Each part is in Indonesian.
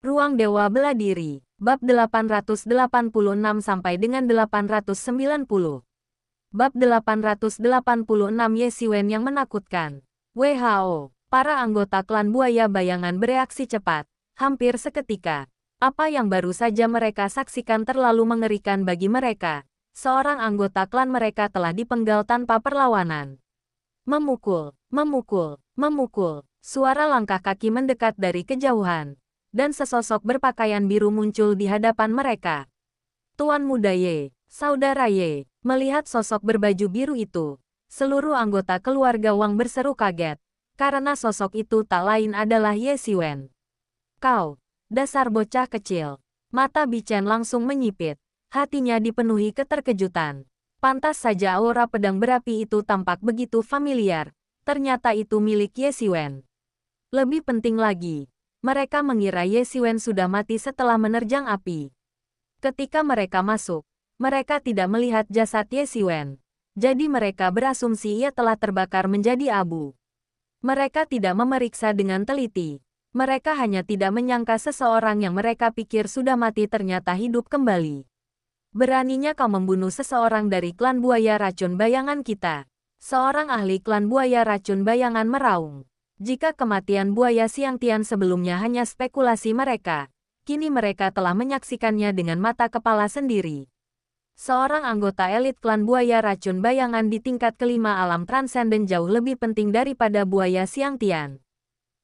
Ruang Dewa Bela Diri, bab 886 sampai dengan 890. Bab 886 Ye Xiwen yang menakutkan. WHO, para anggota klan buaya bayangan bereaksi cepat, hampir seketika. Apa yang baru saja mereka saksikan terlalu mengerikan bagi mereka. Seorang anggota klan mereka telah dipenggal tanpa perlawanan. Memukul, memukul, memukul. Suara langkah kaki mendekat dari kejauhan. Dan sesosok berpakaian biru muncul di hadapan mereka. Tuan Muda Ye, Saudara Ye, melihat sosok berbaju biru itu, seluruh anggota keluarga Wang berseru kaget, karena sosok itu tak lain adalah Ye Xiwen. Kau, dasar bocah kecil. Mata Bichen langsung menyipit, hatinya dipenuhi keterkejutan. Pantas saja aura pedang berapi itu tampak begitu familiar, ternyata itu milik Ye Xiwen. Lebih penting lagi, mereka mengira Ye Xiwen sudah mati setelah menerjang api. Ketika mereka masuk, mereka tidak melihat jasad Ye Xiwen. Jadi mereka berasumsi ia telah terbakar menjadi abu. Mereka tidak memeriksa dengan teliti. Mereka hanya tidak menyangka seseorang yang mereka pikir sudah mati ternyata hidup kembali. Beraninya kau membunuh seseorang dari klan buaya racun bayangan kita. Seorang ahli klan buaya racun bayangan meraung. Jika kematian buaya Xiangtian sebelumnya hanya spekulasi mereka, kini mereka telah menyaksikannya dengan mata kepala sendiri. Seorang anggota elit klan buaya racun bayangan di tingkat kelima alam transenden jauh lebih penting daripada buaya Xiangtian.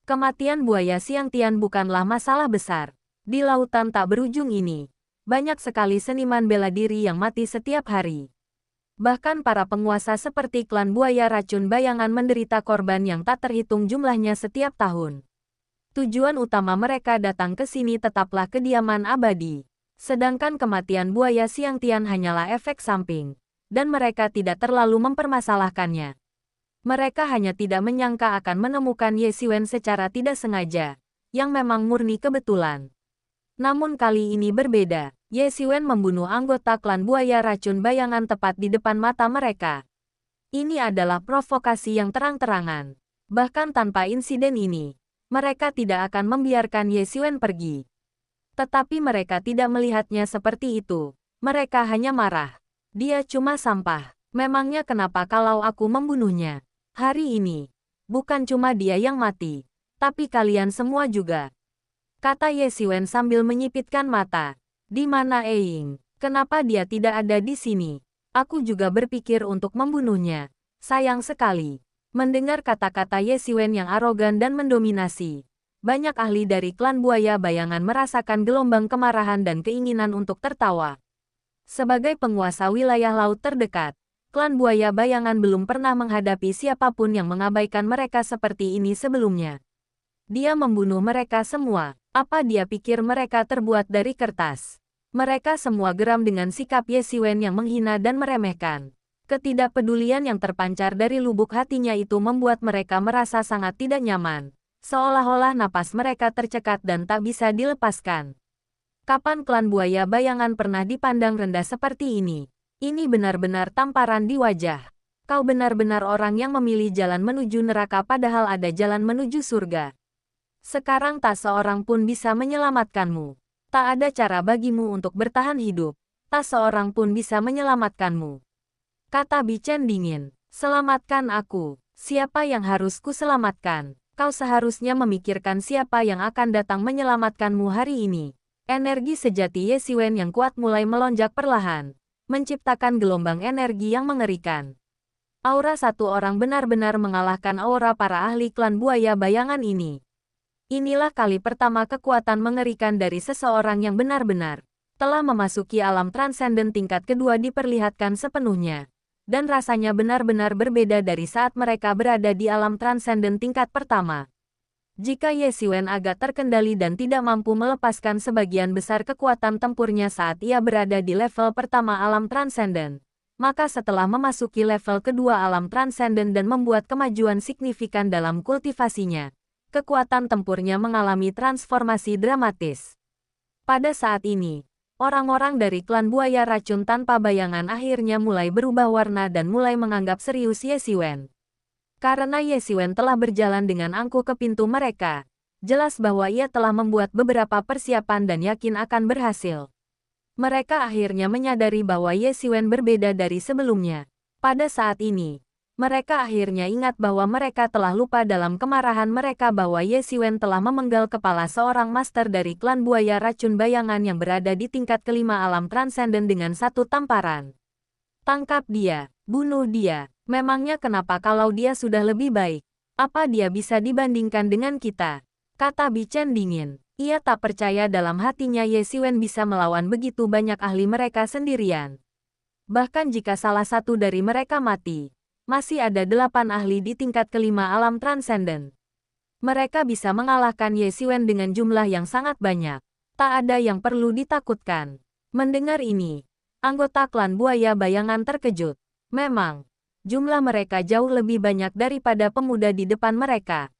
Kematian buaya Xiangtian bukanlah masalah besar. Di lautan tak berujung ini, banyak sekali seniman bela diri yang mati setiap hari. Bahkan para penguasa seperti klan buaya racun bayangan menderita korban yang tak terhitung jumlahnya setiap tahun. Tujuan utama mereka datang ke sini tetaplah kediaman abadi. Sedangkan kematian buaya Xiangtian hanyalah efek samping, dan mereka tidak terlalu mempermasalahkannya. Mereka hanya tidak menyangka akan menemukan Ye Xiwen secara tidak sengaja, yang memang murni kebetulan. Namun kali ini berbeda. Ye Xiwen membunuh anggota klan buaya racun bayangan tepat di depan mata mereka. Ini adalah provokasi yang terang-terangan. Bahkan tanpa insiden ini, mereka tidak akan membiarkan Ye Xiwen pergi. Tetapi mereka tidak melihatnya seperti itu. Mereka hanya marah. Dia cuma sampah. Memangnya kenapa kalau aku membunuhnya? Hari ini, bukan cuma dia yang mati, tapi kalian semua juga. Kata Ye Xiwen sambil menyipitkan mata. Di mana Ying? Kenapa dia tidak ada di sini? Aku juga berpikir untuk membunuhnya. Sayang sekali. Mendengar kata-kata Ye Xiwen yang arogan dan mendominasi, banyak ahli dari klan buaya bayangan merasakan gelombang kemarahan dan keinginan untuk tertawa. Sebagai penguasa wilayah laut terdekat, klan buaya bayangan belum pernah menghadapi siapapun yang mengabaikan mereka seperti ini sebelumnya. Dia membunuh mereka semua. Apa dia pikir mereka terbuat dari kertas? Mereka semua geram dengan sikap Ye Xiwen yang menghina dan meremehkan. Ketidakpedulian yang terpancar dari lubuk hatinya itu membuat mereka merasa sangat tidak nyaman. Seolah-olah napas mereka tercekat dan tak bisa dilepaskan. Kapan klan buaya bayangan pernah dipandang rendah seperti ini? Ini benar-benar tamparan di wajah. Kau benar-benar orang yang memilih jalan menuju neraka padahal ada jalan menuju surga. Sekarang tak seorang pun bisa menyelamatkanmu. Tak ada cara bagimu untuk bertahan hidup. Tak seorang pun bisa menyelamatkanmu. Kata Bichen dingin. Selamatkan aku. Siapa yang harus kuselamatkan? Kau seharusnya memikirkan siapa yang akan datang menyelamatkanmu hari ini. Energi sejati Ye Xiwen yang kuat mulai melonjak perlahan, menciptakan gelombang energi yang mengerikan. Aura satu orang benar-benar mengalahkan aura para ahli klan buaya bayangan ini. Inilah kali pertama kekuatan mengerikan dari seseorang yang benar-benar telah memasuki alam transenden tingkat kedua diperlihatkan sepenuhnya. Dan rasanya benar-benar berbeda dari saat mereka berada di alam transenden tingkat pertama. Jika Ye Xiwen agak terkendali dan tidak mampu melepaskan sebagian besar kekuatan tempurnya saat ia berada di level pertama alam transenden, maka setelah memasuki level kedua alam transenden dan membuat kemajuan signifikan dalam kultivasinya, kekuatan tempurnya mengalami transformasi dramatis. Pada saat ini, orang-orang dari klan buaya racun tanpa bayangan akhirnya mulai berubah warna dan mulai menganggap serius Ye Xiwen. Karena Ye Xiwen telah berjalan dengan angkuh ke pintu mereka, Jelas bahwa ia telah membuat beberapa persiapan dan yakin akan berhasil. Mereka akhirnya menyadari bahwa Ye Xiwen berbeda dari sebelumnya. Pada saat ini, mereka akhirnya ingat bahwa mereka telah lupa dalam kemarahan mereka bahwa Ye Xiwen telah memenggal kepala seorang master dari klan buaya racun bayangan yang berada di tingkat kelima alam transenden dengan satu tamparan. Tangkap dia, bunuh dia. Memangnya kenapa kalau dia sudah lebih baik? Apa dia bisa dibandingkan dengan kita? Kata Bi Chen dingin. Ia tak percaya dalam hatinya Ye Xiwen bisa melawan begitu banyak ahli mereka sendirian. Bahkan jika salah satu dari mereka mati, masih ada 8 ahli di tingkat kelima alam transenden. Mereka bisa mengalahkan Ye Xiwen dengan jumlah yang sangat banyak. Tak ada yang perlu ditakutkan. Mendengar ini, anggota klan buaya bayangan terkejut. Memang, jumlah mereka jauh lebih banyak daripada pemuda di depan mereka.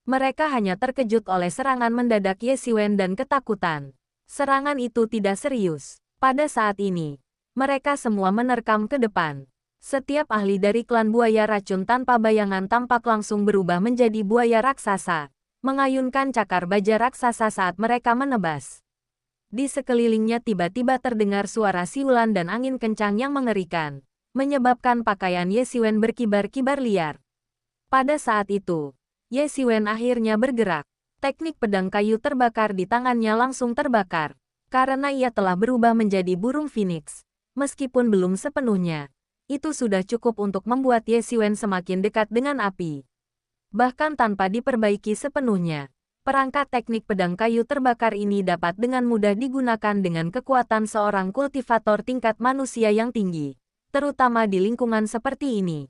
Mereka hanya terkejut oleh serangan mendadak Ye Xiwen dan ketakutan. Serangan itu tidak serius. Pada saat ini, mereka semua menerkam ke depan. Setiap ahli dari klan buaya racun tanpa bayangan tampak langsung berubah menjadi buaya raksasa, mengayunkan cakar baja raksasa saat mereka menebas. Di sekelilingnya tiba-tiba terdengar suara siulan dan angin kencang yang mengerikan, menyebabkan pakaian Ye Xiwen berkibar-kibar liar. Pada saat itu, Ye Xiwen akhirnya bergerak. Teknik pedang kayu terbakar di tangannya langsung terbakar, karena ia telah berubah menjadi burung phoenix. Meskipun belum sepenuhnya, itu sudah cukup untuk membuat Ye Xiwen semakin dekat dengan api. Bahkan tanpa diperbaiki sepenuhnya, perangkat teknik pedang kayu terbakar ini dapat dengan mudah digunakan dengan kekuatan seorang kultivator tingkat manusia yang tinggi, terutama di lingkungan seperti ini.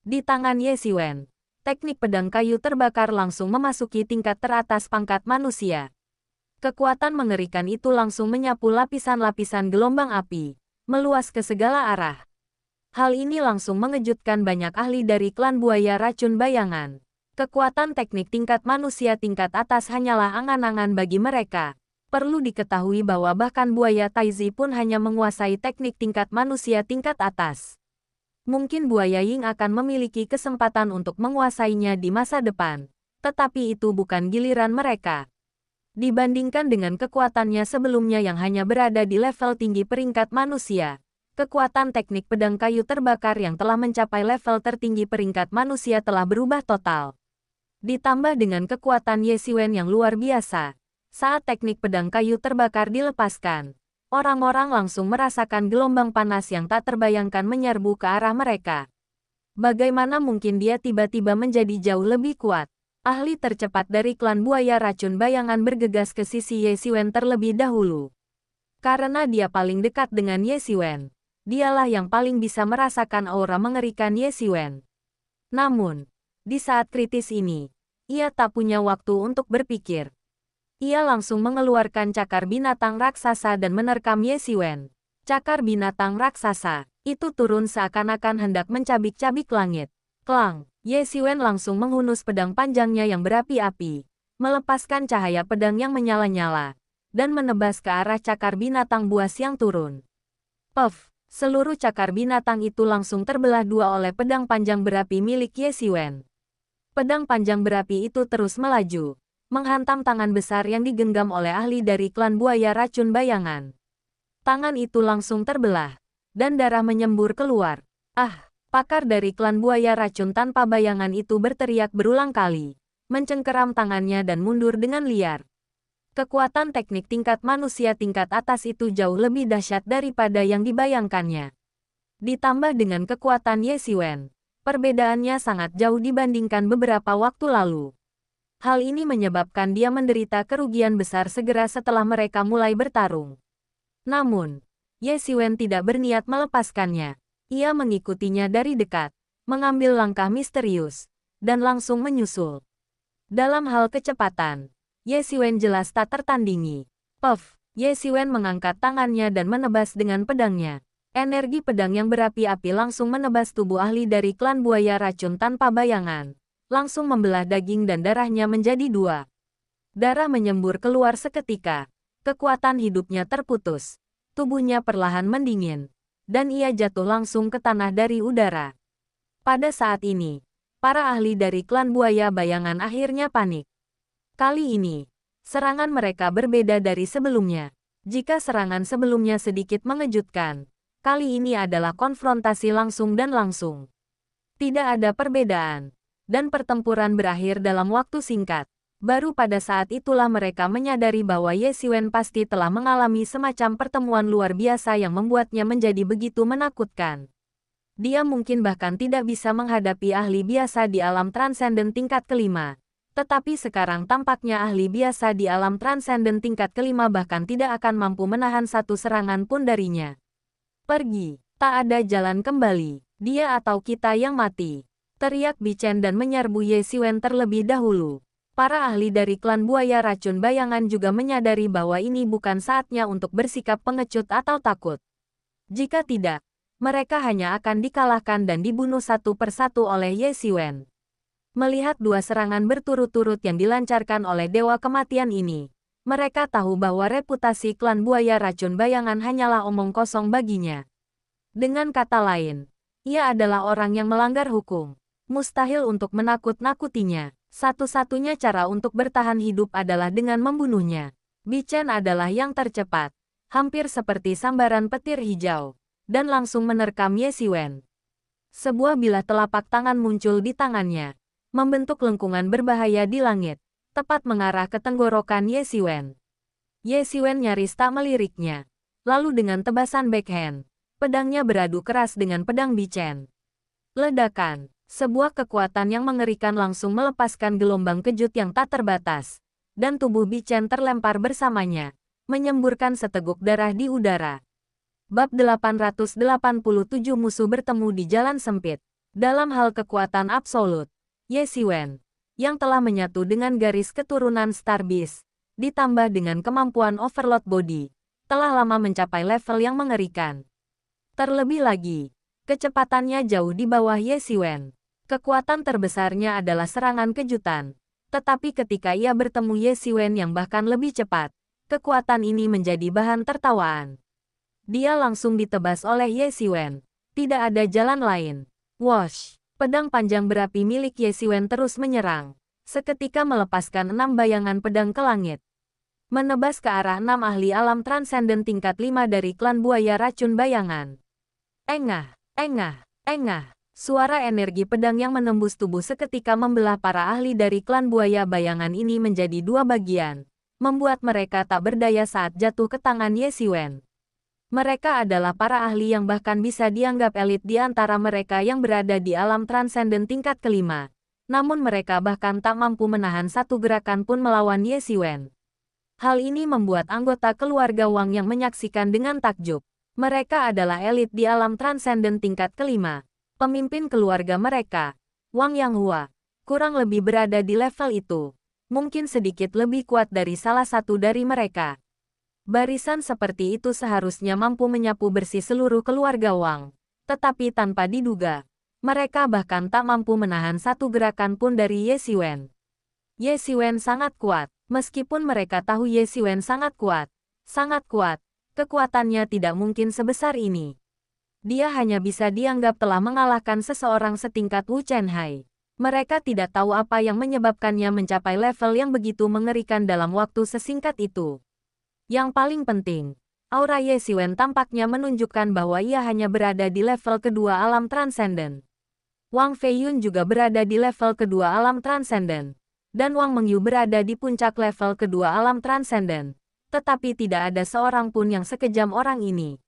Di tangan Ye Xiwen, teknik pedang kayu terbakar langsung memasuki tingkat teratas pangkat manusia. Kekuatan mengerikan itu langsung menyapu lapisan-lapisan gelombang api, meluas ke segala arah. Hal ini langsung mengejutkan banyak ahli dari klan buaya racun bayangan. Kekuatan teknik tingkat manusia tingkat atas hanyalah angan-angan bagi mereka. Perlu diketahui bahwa bahkan buaya Taizi pun hanya menguasai teknik tingkat manusia tingkat atas. Mungkin buaya Ying akan memiliki kesempatan untuk menguasainya di masa depan, tetapi itu bukan giliran mereka. Dibandingkan dengan kekuatannya sebelumnya yang hanya berada di level tinggi peringkat manusia, kekuatan teknik pedang kayu terbakar yang telah mencapai level tertinggi peringkat manusia telah berubah total. Ditambah dengan kekuatan Ye Xiwen yang luar biasa, saat teknik pedang kayu terbakar dilepaskan, orang-orang langsung merasakan gelombang panas yang tak terbayangkan menyerbu ke arah mereka. Bagaimana mungkin dia tiba-tiba menjadi jauh lebih kuat? Ahli tercepat dari klan buaya racun bayangan bergegas ke sisi Ye Xiwen terlebih dahulu. Karena dia paling dekat dengan Ye Xiwen, dialah yang paling bisa merasakan aura mengerikan Ye Xiwen. Namun, di saat kritis ini, ia tak punya waktu untuk berpikir. Ia langsung mengeluarkan cakar binatang raksasa dan menerkam Ye Xiwen. Cakar binatang raksasa itu turun seakan-akan hendak mencabik-cabik langit. Klang! Ye Xiwen langsung menghunus pedang panjangnya yang berapi-api, melepaskan cahaya pedang yang menyala-nyala, dan menebas ke arah cakar binatang buas yang turun. Puff! Seluruh cakar binatang itu langsung terbelah dua oleh pedang panjang berapi milik Ye Xiwen. Pedang panjang berapi itu terus melaju, menghantam tangan besar yang digenggam oleh ahli dari klan buaya racun bayangan. Tangan itu langsung terbelah, dan darah menyembur keluar. Ah! Pakar dari klan buaya racun tanpa bayangan itu berteriak berulang kali, mencengkeram tangannya dan mundur dengan liar. Kekuatan teknik tingkat manusia tingkat atas itu jauh lebih dahsyat daripada yang dibayangkannya. Ditambah dengan kekuatan Ye Xiwen, perbedaannya sangat jauh dibandingkan beberapa waktu lalu. Hal ini menyebabkan dia menderita kerugian besar segera setelah mereka mulai bertarung. Namun, Ye Xiwen tidak berniat melepaskannya. Ia mengikutinya dari dekat, mengambil langkah misterius, dan langsung menyusul. Dalam hal kecepatan, Ye Xiwen jelas tak tertandingi. Puff! Ye Xiwen mengangkat tangannya dan menebas dengan pedangnya. Energi pedang yang berapi-api langsung menebas tubuh ahli dari klan buaya racun tanpa bayangan. Langsung membelah daging dan darahnya menjadi dua. Darah menyembur keluar seketika. Kekuatan hidupnya terputus. Tubuhnya perlahan mendingin. Dan ia jatuh langsung ke tanah dari udara. Pada saat ini, para ahli dari klan buaya bayangan akhirnya panik. Kali ini, serangan mereka berbeda dari sebelumnya. Jika serangan sebelumnya sedikit mengejutkan, kali ini adalah konfrontasi langsung dan langsung. Tidak ada perbedaan, dan pertempuran berakhir dalam waktu singkat. Baru pada saat itulah mereka menyadari bahwa Ye Xiwen pasti telah mengalami semacam pertemuan luar biasa yang membuatnya menjadi begitu menakutkan. Dia mungkin bahkan tidak bisa menghadapi ahli biasa di alam transenden tingkat kelima. Tetapi sekarang tampaknya ahli biasa di alam transenden tingkat kelima bahkan tidak akan mampu menahan satu serangan pun darinya. Pergi, tak ada jalan kembali, dia atau kita yang mati. Teriak Bichen dan menyerbu Ye Xiwen terlebih dahulu. Para ahli dari klan buaya racun bayangan juga menyadari bahwa ini bukan saatnya untuk bersikap pengecut atau takut. Jika tidak, mereka hanya akan dikalahkan dan dibunuh satu persatu oleh Ye Xiwen. Melihat dua serangan berturut-turut yang dilancarkan oleh Dewa Kematian ini, mereka tahu bahwa reputasi klan buaya racun bayangan hanyalah omong kosong baginya. Dengan kata lain, ia adalah orang yang melanggar hukum. Mustahil untuk menakut-nakutinya. Satu-satunya cara untuk bertahan hidup adalah dengan membunuhnya. Bichen adalah yang tercepat, hampir seperti sambaran petir hijau, dan langsung menerkam Ye Xiwen. Sebuah bilah telapak tangan muncul di tangannya, membentuk lengkungan berbahaya di langit, tepat mengarah ke tenggorokan Ye Xiwen. Ye Xiwen nyaris tak meliriknya. Lalu dengan tebasan backhand, pedangnya beradu keras dengan pedang Bichen. Ledakan. Sebuah kekuatan yang mengerikan langsung melepaskan gelombang kejut yang tak terbatas, dan tubuh Bichen terlempar bersamanya, menyemburkan seteguk darah di udara. Bab 887 musuh bertemu di jalan sempit. Dalam hal kekuatan absolut, Ye Xiwen, yang telah menyatu dengan garis keturunan Star Beast, ditambah dengan kemampuan Overload Body, telah lama mencapai level yang mengerikan. Terlebih lagi, kecepatannya jauh di bawah Ye Xiwen. Kekuatan terbesarnya adalah serangan kejutan. Tetapi ketika ia bertemu Ye Xiwen yang bahkan lebih cepat, kekuatan ini menjadi bahan tertawaan. Dia langsung ditebas oleh Ye Xiwen. Tidak ada jalan lain. Wosh! Pedang panjang berapi milik Ye Xiwen terus menyerang. Seketika melepaskan 6 bayangan pedang ke langit. Menebas ke arah 6 ahli alam transenden tingkat 5 dari klan buaya racun bayangan. Engah! Engah! Engah! Suara energi pedang yang menembus tubuh seketika membelah para ahli dari klan buaya bayangan ini menjadi dua bagian, membuat mereka tak berdaya saat jatuh ke tangan Ye Xiwen. Mereka adalah para ahli yang bahkan bisa dianggap elit di antara mereka yang berada di alam transenden tingkat kelima. Namun mereka bahkan tak mampu menahan satu gerakan pun melawan Ye Xiwen. Hal ini membuat anggota keluarga Wang yang menyaksikan dengan takjub. Mereka adalah elit di alam transenden tingkat kelima. Pemimpin keluarga mereka, Wang Yanghua, kurang lebih berada di level itu. Mungkin sedikit lebih kuat dari salah satu dari mereka. Barisan seperti itu seharusnya mampu menyapu bersih seluruh keluarga Wang. Tetapi tanpa diduga, mereka bahkan tak mampu menahan satu gerakan pun dari Ye Xiwen. Ye Xiwen sangat kuat. Meskipun mereka tahu Ye Xiwen sangat kuat, kekuatannya tidak mungkin sebesar ini. Dia hanya bisa dianggap telah mengalahkan seseorang setingkat Wu Chenhai. Mereka tidak tahu apa yang menyebabkannya mencapai level yang begitu mengerikan dalam waktu sesingkat itu. Yang paling penting, aura Ye Xiwen tampaknya menunjukkan bahwa ia hanya berada di level kedua alam transenden. Wang Feiyun juga berada di level kedua alam transenden. Dan Wang Mengyu berada di puncak level kedua alam transenden. Tetapi tidak ada seorang pun yang sekejam orang ini.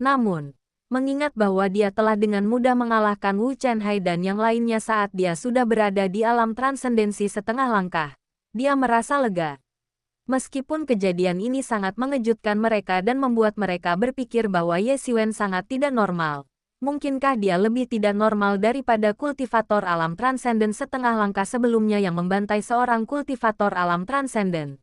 Namun, mengingat bahwa dia telah dengan mudah mengalahkan Wu Chenhai dan yang lainnya saat dia sudah berada di alam transendensi setengah langkah, dia merasa lega. Meskipun kejadian ini sangat mengejutkan mereka dan membuat mereka berpikir bahwa Ye Xiwen sangat tidak normal, mungkinkah dia lebih tidak normal daripada kultivator alam transenden setengah langkah sebelumnya yang membantai seorang kultivator alam transenden?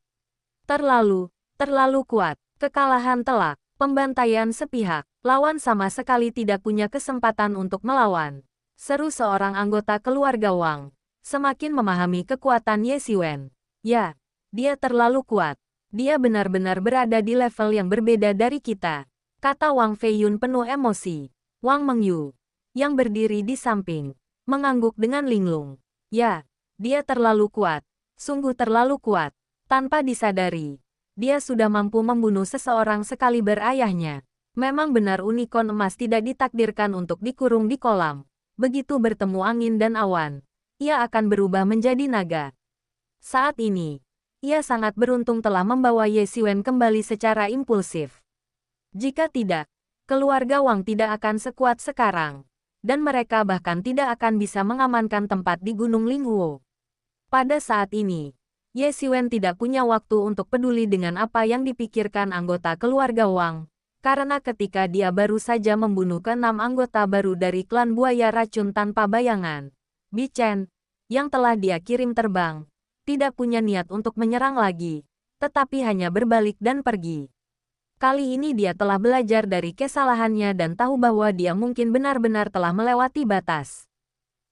Terlalu kuat, kekalahan telak, pembantaian sepihak. Lawan sama sekali tidak punya kesempatan untuk melawan. Seru seorang anggota keluarga Wang. Semakin memahami kekuatan Ye Xiwen. Ya, dia terlalu kuat. Dia benar-benar berada di level yang berbeda dari kita, kata Wang Feiyun penuh emosi. Wang Mengyu, yang berdiri di samping, mengangguk dengan linglung. Ya, dia terlalu kuat. Sungguh terlalu kuat. Tanpa disadari, dia sudah mampu membunuh seseorang sekaliber ayahnya. Memang benar unicorn emas tidak ditakdirkan untuk dikurung di kolam. Begitu bertemu angin dan awan, ia akan berubah menjadi naga. Saat ini, ia sangat beruntung telah membawa Ye Xiwen kembali secara impulsif. Jika tidak, keluarga Wang tidak akan sekuat sekarang, dan mereka bahkan tidak akan bisa mengamankan tempat di Gunung Linghuo. Pada saat ini, Ye Xiwen tidak punya waktu untuk peduli dengan apa yang dipikirkan anggota keluarga Wang, karena ketika dia baru saja membunuh ke-6 anggota baru dari klan buaya racun tanpa bayangan, Bi Chen, yang telah dia kirim terbang, tidak punya niat untuk menyerang lagi, tetapi hanya berbalik dan pergi. Kali ini dia telah belajar dari kesalahannya dan tahu bahwa dia mungkin benar-benar telah melewati batas.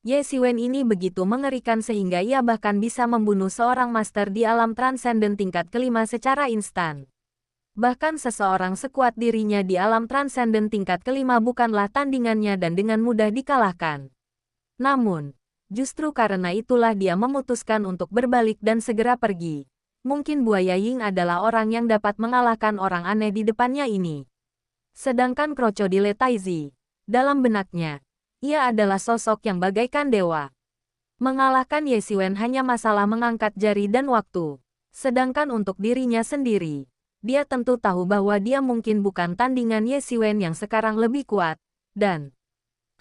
Ye Xiwen ini begitu mengerikan sehingga ia bahkan bisa membunuh seorang master di alam transenden tingkat kelima secara instan. Bahkan seseorang sekuat dirinya di alam transenden tingkat kelima bukanlah tandingannya dan dengan mudah dikalahkan. Namun, justru karena itulah dia memutuskan untuk berbalik dan segera pergi. Mungkin Buaya Ying adalah orang yang dapat mengalahkan orang aneh di depannya ini. Sedangkan Krokodil Taizi, dalam benaknya, ia adalah sosok yang bagaikan dewa. Mengalahkan Ye Xiwen hanya masalah mengangkat jari dan waktu. Sedangkan untuk dirinya sendiri, dia tentu tahu bahwa dia mungkin bukan tandingan Ye Xiwen yang sekarang lebih kuat, dan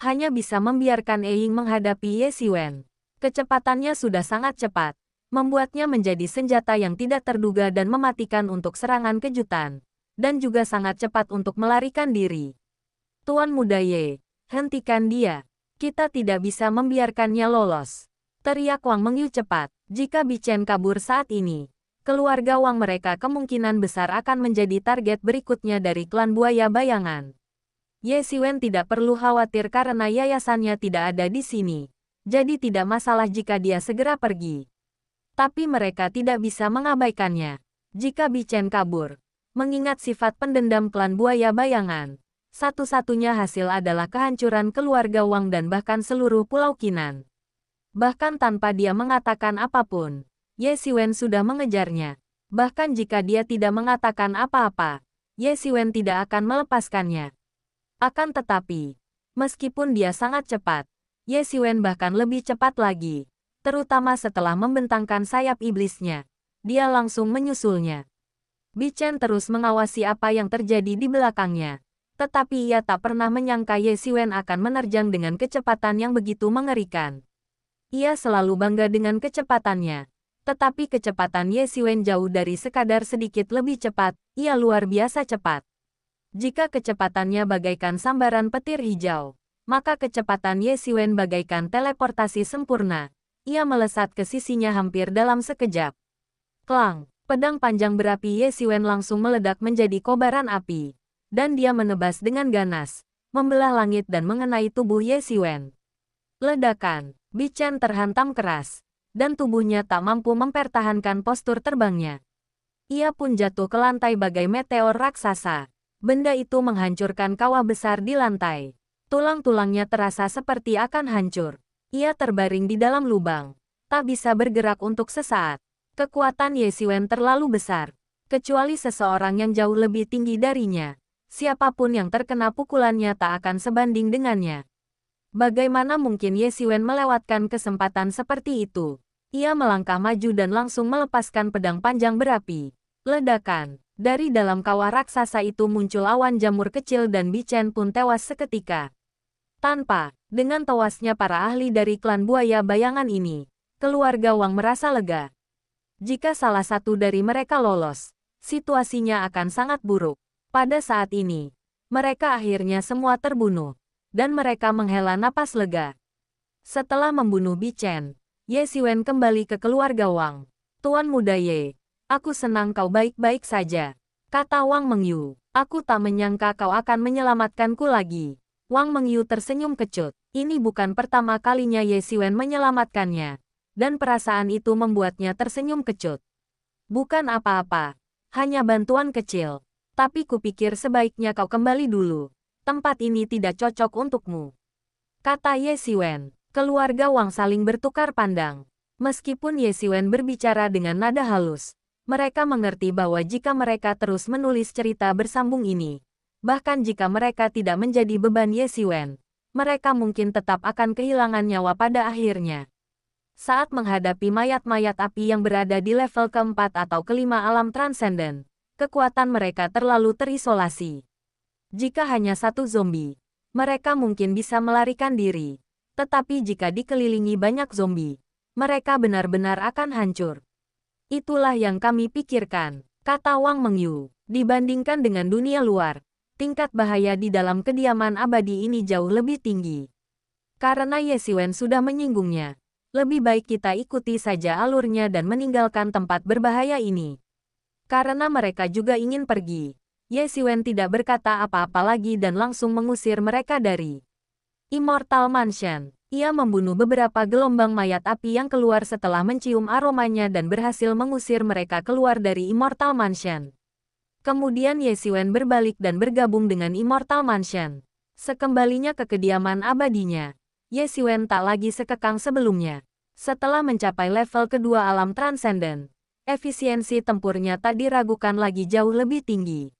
hanya bisa membiarkan Ying menghadapi Ye Xiwen. Kecepatannya sudah sangat cepat, membuatnya menjadi senjata yang tidak terduga dan mematikan untuk serangan kejutan, dan juga sangat cepat untuk melarikan diri. Tuan Muda Ye, hentikan dia. Kita tidak bisa membiarkannya lolos. Teriak Wang Mengyu cepat. Jika Bi Chen kabur saat ini, keluarga Wang mereka kemungkinan besar akan menjadi target berikutnya dari klan buaya bayangan. Ye Xiwen tidak perlu khawatir karena yayasannya tidak ada di sini. Jadi tidak masalah jika dia segera pergi. Tapi mereka tidak bisa mengabaikannya. Jika Bi Chen kabur, mengingat sifat pendendam klan buaya bayangan, satu-satunya hasil adalah kehancuran keluarga Wang dan bahkan seluruh Pulau Qinan. Bahkan tanpa dia mengatakan apapun, Ye Xiwen sudah mengejarnya. Bahkan jika dia tidak mengatakan apa-apa, Ye Xiwen tidak akan melepaskannya. Akan tetapi, meskipun dia sangat cepat, Ye Xiwen bahkan lebih cepat lagi, terutama setelah membentangkan sayap iblisnya. Dia langsung menyusulnya. Bi Chen terus mengawasi apa yang terjadi di belakangnya, tetapi ia tak pernah menyangka Ye Xiwen akan menerjang dengan kecepatan yang begitu mengerikan. Ia selalu bangga dengan kecepatannya. Tetapi kecepatan Ye Xiwen jauh dari sekadar sedikit lebih cepat, ia luar biasa cepat. Jika kecepatannya bagaikan sambaran petir hijau, maka kecepatan Ye Xiwen bagaikan teleportasi sempurna. Ia melesat ke sisinya hampir dalam sekejap. Klang, pedang panjang berapi Ye Xiwen langsung meledak menjadi kobaran api. Dan dia menebas dengan ganas, membelah langit dan mengenai tubuh Ye Xiwen. Ledakan, Bi Chen terhantam keras, dan tubuhnya tak mampu mempertahankan postur terbangnya. Ia pun jatuh ke lantai bagai meteor raksasa. Benda itu menghancurkan kawah besar di lantai. Tulang-tulangnya terasa seperti akan hancur. Ia terbaring di dalam lubang, tak bisa bergerak untuk sesaat. Kekuatan Ye Xiwen terlalu besar. Kecuali seseorang yang jauh lebih tinggi darinya, siapapun yang terkena pukulannya tak akan sebanding dengannya. Bagaimana mungkin Ye Xiwen melewatkan kesempatan seperti itu? Ia melangkah maju dan langsung melepaskan pedang panjang berapi. Ledakan. Dari dalam kawah raksasa itu muncul awan jamur kecil dan Bi Chen pun tewas seketika. Dengan tewasnya para ahli dari klan buaya bayangan ini, keluarga Wang merasa lega. Jika salah satu dari mereka lolos, situasinya akan sangat buruk. Pada saat ini, mereka akhirnya semua terbunuh. Dan mereka menghela napas lega. Setelah membunuh Bi Chen, Ye Xiwen kembali ke keluarga Wang. Tuan Muda Ye, aku senang kau baik-baik saja, kata Wang Mengyu. Aku tak menyangka kau akan menyelamatkanku lagi. Wang Mengyu tersenyum kecut. Ini bukan pertama kalinya Ye Xiwen menyelamatkannya. Dan perasaan itu membuatnya tersenyum kecut. Bukan apa-apa, hanya bantuan kecil. Tapi kupikir sebaiknya kau kembali dulu. Tempat ini tidak cocok untukmu, kata Ye Xiwen. Keluarga Wang saling bertukar pandang. Meskipun Ye Xiwen berbicara dengan nada halus, mereka mengerti bahwa jika mereka terus menulis cerita bersambung ini, bahkan jika mereka tidak menjadi beban Ye Xiwen, mereka mungkin tetap akan kehilangan nyawa pada akhirnya. Saat menghadapi mayat-mayat api yang berada di level keempat atau kelima alam transenden, kekuatan mereka terlalu terisolasi. Jika hanya satu zombie, mereka mungkin bisa melarikan diri. Tetapi jika dikelilingi banyak zombie, mereka benar-benar akan hancur. Itulah yang kami pikirkan, kata Wang Mengyu. Dibandingkan dengan dunia luar, tingkat bahaya di dalam kediaman abadi ini jauh lebih tinggi. Karena Ye Xiwen sudah menyinggungnya, lebih baik kita ikuti saja alurnya dan meninggalkan tempat berbahaya ini. Karena mereka juga ingin pergi, Ye Xiwen tidak berkata apa-apa lagi dan langsung mengusir mereka dari Immortal Mansion. Ia membunuh beberapa gelombang mayat api yang keluar setelah mencium aromanya dan berhasil mengusir mereka keluar dari Immortal Mansion. Kemudian Ye Xiwen berbalik dan bergabung dengan Immortal Mansion. Sekembalinya ke kediaman abadinya, Ye Xiwen tak lagi sekekang sebelumnya. Setelah mencapai level kedua alam transenden, efisiensi tempurnya tak diragukan lagi jauh lebih tinggi.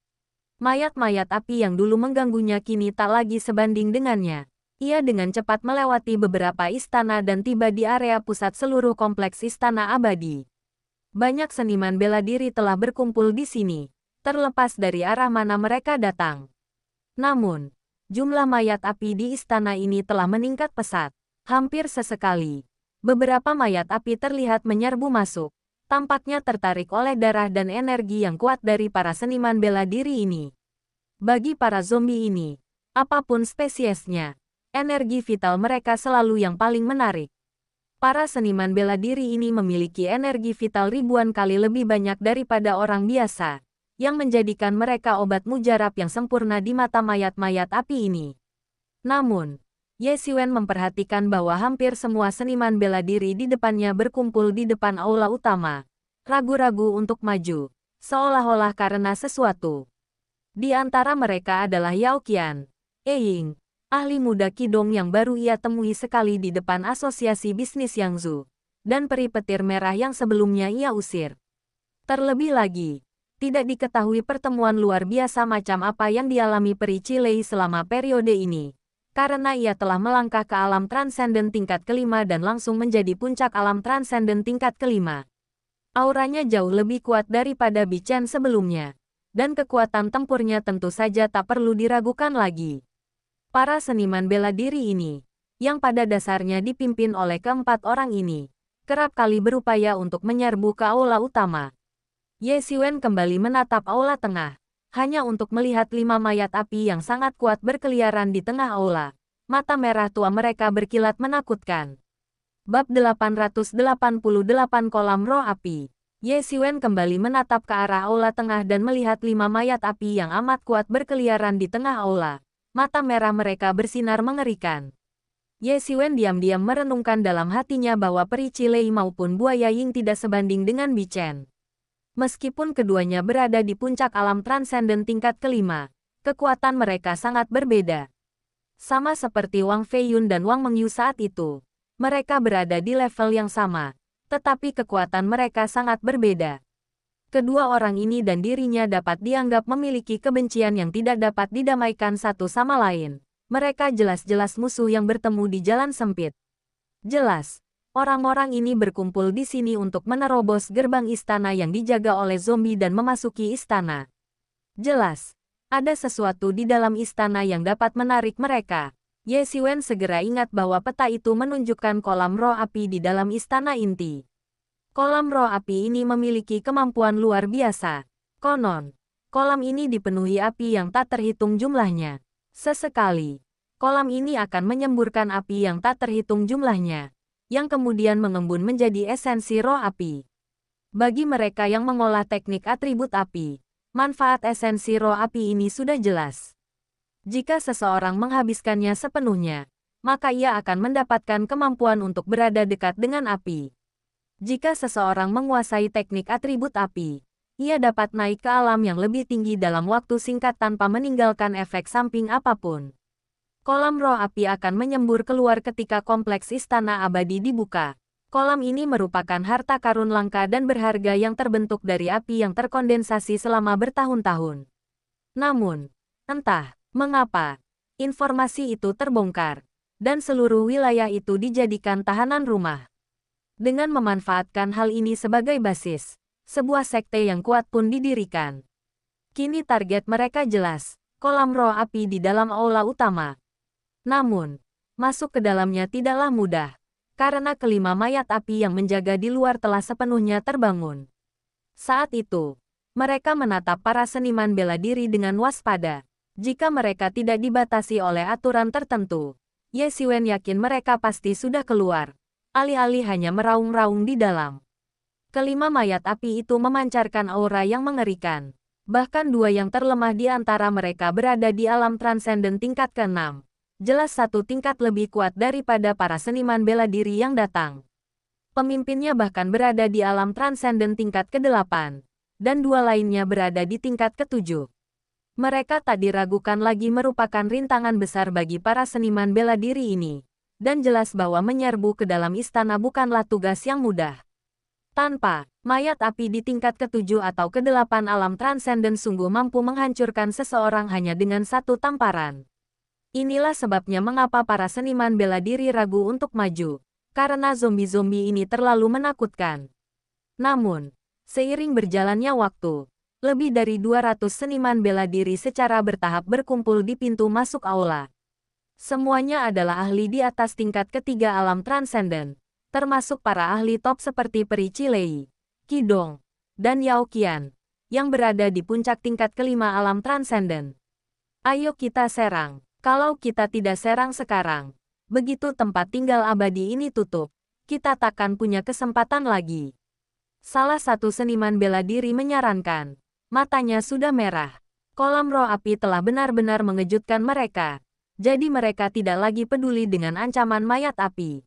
Mayat-mayat api yang dulu mengganggunya kini tak lagi sebanding dengannya. Ia dengan cepat melewati beberapa istana dan tiba di area pusat seluruh kompleks istana abadi. Banyak seniman bela diri telah berkumpul di sini, terlepas dari arah mana mereka datang. Namun, jumlah mayat api di istana ini telah meningkat pesat. Hampir sesekali, beberapa mayat api terlihat menyerbu masuk, tampaknya tertarik oleh darah dan energi yang kuat dari para seniman bela diri ini. Bagi para zombie ini, apapun spesiesnya, energi vital mereka selalu yang paling menarik. Para seniman bela diri ini memiliki energi vital ribuan kali lebih banyak daripada orang biasa, yang menjadikan mereka obat mujarab yang sempurna di mata mayat-mayat api ini. Namun, Ye Xiwen memperhatikan bahwa hampir semua seniman bela diri di depannya berkumpul di depan aula utama, ragu-ragu untuk maju, seolah-olah karena sesuatu. Di antara mereka adalah Yao Qian, Ying, ahli muda Qidong yang baru ia temui sekali di depan asosiasi bisnis Yangzhou, dan peri petir merah yang sebelumnya ia usir. Terlebih lagi, tidak diketahui pertemuan luar biasa macam apa yang dialami peri Cilei selama periode ini, karena ia telah melangkah ke alam transenden tingkat kelima dan langsung menjadi puncak alam transenden tingkat kelima. Auranya jauh lebih kuat daripada Bichen sebelumnya, dan kekuatan tempurnya tentu saja tak perlu diragukan lagi. Para seniman bela diri ini, yang pada dasarnya dipimpin oleh keempat orang ini, kerap kali berupaya untuk menyerbu ke aula utama. Ye Xiwen kembali menatap aula tengah, hanya untuk melihat 5 mayat api yang sangat kuat berkeliaran di tengah aula. Mata merah tua mereka berkilat menakutkan. Bab 888 Kolam Roh Api. Ye Xiwen kembali menatap ke arah aula tengah dan melihat 5 mayat api yang amat kuat berkeliaran di tengah aula. Mata merah mereka bersinar mengerikan. Ye Xiwen diam-diam merenungkan dalam hatinya bahwa peri Cilei maupun buaya Ying tidak sebanding dengan Bichen. Meskipun keduanya berada di puncak alam transenden tingkat kelima, kekuatan mereka sangat berbeda. Sama seperti Wang Feiyun dan Wang Mengyu saat itu, mereka berada di level yang sama, tetapi kekuatan mereka sangat berbeda. Kedua orang ini dan dirinya dapat dianggap memiliki kebencian yang tidak dapat didamaikan satu sama lain. Mereka jelas-jelas musuh yang bertemu di jalan sempit. Jelas, orang-orang ini berkumpul di sini untuk menerobos gerbang istana yang dijaga oleh zombie dan memasuki istana. Jelas, ada sesuatu di dalam istana yang dapat menarik mereka. Ye Xiwen segera ingat bahwa peta itu menunjukkan kolam roh api di dalam istana inti. Kolam roh api ini memiliki kemampuan luar biasa. Konon, kolam ini dipenuhi api yang tak terhitung jumlahnya. Sesekali, kolam ini akan menyemburkan api yang tak terhitung jumlahnya, yang kemudian mengembun menjadi esensi roh api. Bagi mereka yang mengolah teknik atribut api, manfaat esensi roh api ini sudah jelas. Jika seseorang menghabiskannya sepenuhnya, maka ia akan mendapatkan kemampuan untuk berada dekat dengan api. Jika seseorang menguasai teknik atribut api, ia dapat naik ke alam yang lebih tinggi dalam waktu singkat tanpa meninggalkan efek samping apapun. Kolam roh api akan menyembur keluar ketika kompleks istana abadi dibuka. Kolam ini merupakan harta karun langka dan berharga yang terbentuk dari api yang terkondensasi selama bertahun-tahun. Namun, entah mengapa, informasi itu terbongkar, dan seluruh wilayah itu dijadikan tahanan rumah. Dengan memanfaatkan hal ini sebagai basis, sebuah sekte yang kuat pun didirikan. Kini target mereka jelas, kolam roh api di dalam aula utama. Namun, masuk ke dalamnya tidaklah mudah, karena kelima mayat api yang menjaga di luar telah sepenuhnya terbangun. Saat itu, mereka menatap para seniman bela diri dengan waspada. Jika mereka tidak dibatasi oleh aturan tertentu, Ye Xiwen yakin mereka pasti sudah keluar, alih-alih hanya meraung-raung di dalam. Kelima mayat api itu memancarkan aura yang mengerikan. Bahkan dua yang terlemah di antara mereka berada di alam transenden tingkat ke-6. Jelas satu tingkat lebih kuat daripada para seniman bela diri yang datang. Pemimpinnya bahkan berada di alam transenden tingkat ke-8, dan dua lainnya berada di tingkat ke-7. Mereka tak diragukan lagi merupakan rintangan besar bagi para seniman bela diri ini, dan jelas bahwa menyerbu ke dalam istana bukanlah tugas yang mudah. Tanpa mayat api di tingkat ke-7 atau ke-8 alam transenden sungguh mampu menghancurkan seseorang hanya dengan satu tamparan. Inilah sebabnya mengapa para seniman bela diri ragu untuk maju, karena zombie-zombie ini terlalu menakutkan. Namun, seiring berjalannya waktu, lebih dari 200 seniman bela diri secara bertahap berkumpul di pintu masuk aula. Semuanya adalah ahli di atas tingkat ketiga alam transenden, termasuk para ahli top seperti Peri Cilei, Qidong, dan Yao Qian, yang berada di puncak tingkat kelima alam transenden. Ayo kita serang. Kalau kita tidak serang sekarang, begitu tempat tinggal abadi ini tutup, kita takkan punya kesempatan lagi. Salah satu seniman bela diri menyarankan. Matanya sudah merah. Kolam roh api telah benar-benar mengejutkan mereka. Jadi mereka tidak lagi peduli dengan ancaman mayat api.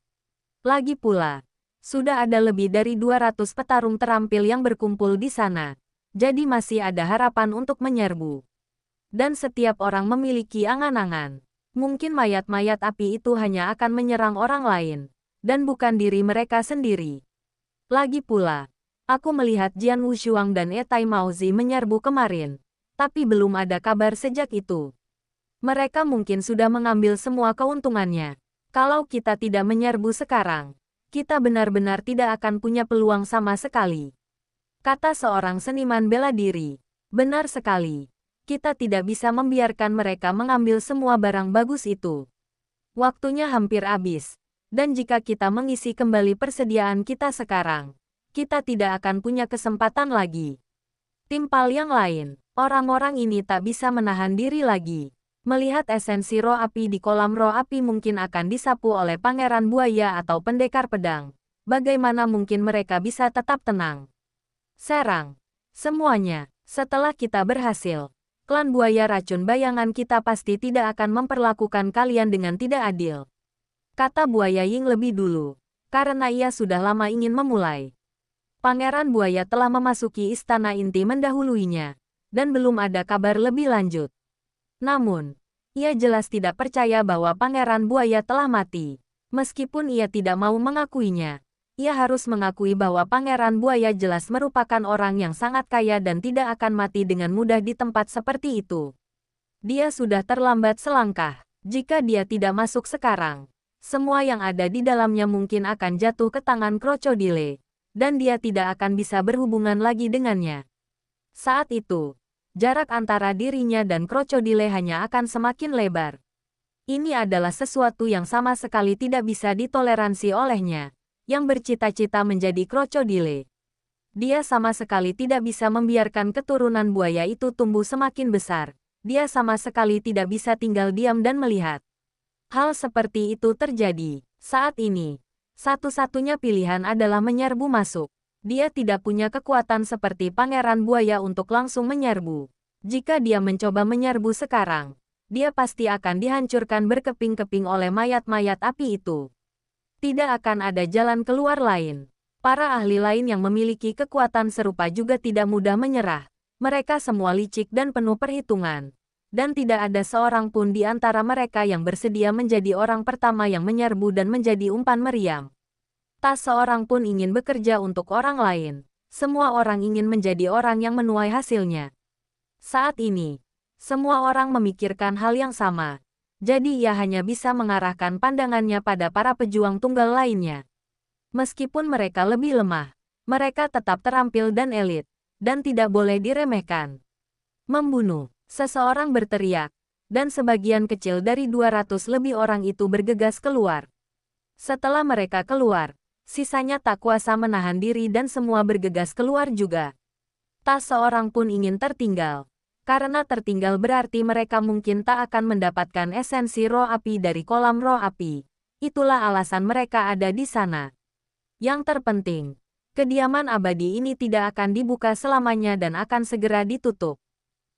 Lagi pula, sudah ada lebih dari 200 petarung terampil yang berkumpul di sana. Jadi masih ada harapan untuk menyerbu. Dan setiap orang memiliki angan-angan. Mungkin mayat-mayat api itu hanya akan menyerang orang lain, dan bukan diri mereka sendiri. Lagi pula, aku melihat Jian Wushuang dan Etai Maozi menyerbu kemarin, tapi belum ada kabar sejak itu. Mereka mungkin sudah mengambil semua keuntungannya. Kalau kita tidak menyerbu sekarang, kita benar-benar tidak akan punya peluang sama sekali. Kata seorang seniman bela diri. Benar sekali. Kita tidak bisa membiarkan mereka mengambil semua barang bagus itu. Waktunya hampir habis, dan jika kita mengisi kembali persediaan kita sekarang, kita tidak akan punya kesempatan lagi. Timpal yang lain, orang-orang ini tak bisa menahan diri lagi. Melihat esensi roh api di kolam roh api mungkin akan disapu oleh pangeran buaya atau pendekar pedang. Bagaimana mungkin mereka bisa tetap tenang? Serang. Semuanya, setelah kita berhasil. Klan buaya racun bayangan kita pasti tidak akan memperlakukan kalian dengan tidak adil. Kata buaya Ying lebih dulu, karena ia sudah lama ingin memulai. Pangeran buaya telah memasuki istana inti mendahuluinya, dan belum ada kabar lebih lanjut. Namun, ia jelas tidak percaya bahwa pangeran buaya telah mati. Meskipun ia tidak mau mengakuinya, ia harus mengakui bahwa pangeran buaya jelas merupakan orang yang sangat kaya dan tidak akan mati dengan mudah di tempat seperti itu. Dia sudah terlambat selangkah. Jika dia tidak masuk sekarang, semua yang ada di dalamnya mungkin akan jatuh ke tangan krokodil, dan dia tidak akan bisa berhubungan lagi dengannya. Saat itu, jarak antara dirinya dan krokodil hanya akan semakin lebar. Ini adalah sesuatu yang sama sekali tidak bisa ditoleransi olehnya, yang bercita-cita menjadi krokodil. Dia sama sekali tidak bisa membiarkan keturunan buaya itu tumbuh semakin besar. Dia sama sekali tidak bisa tinggal diam dan melihat hal seperti itu terjadi. Saat ini, satu-satunya pilihan adalah menyerbu masuk. Dia tidak punya kekuatan seperti pangeran buaya untuk langsung menyerbu. Jika dia mencoba menyerbu sekarang, dia pasti akan dihancurkan berkeping-keping oleh mayat-mayat api itu. Tidak akan ada jalan keluar lain. Para ahli lain yang memiliki kekuatan serupa juga tidak mudah menyerah. Mereka semua licik dan penuh perhitungan. Dan tidak ada seorang pun di antara mereka yang bersedia menjadi orang pertama yang menyerbu dan menjadi umpan meriam. Tak seorang pun ingin bekerja untuk orang lain. Semua orang ingin menjadi orang yang menuai hasilnya. Saat ini, semua orang memikirkan hal yang sama. Jadi ia hanya bisa mengarahkan pandangannya pada para pejuang tunggal lainnya. Meskipun mereka lebih lemah, mereka tetap terampil dan elit, dan tidak boleh diremehkan. Membunuh, seseorang berteriak, dan sebagian kecil dari 200 lebih orang itu bergegas keluar. Setelah mereka keluar, sisanya tak kuasa menahan diri dan semua bergegas keluar juga. Tak seorang pun ingin tertinggal. Karena tertinggal berarti mereka mungkin tak akan mendapatkan esensi roh api dari kolam roh api. Itulah alasan mereka ada di sana. Yang terpenting, kediaman abadi ini tidak akan dibuka selamanya dan akan segera ditutup.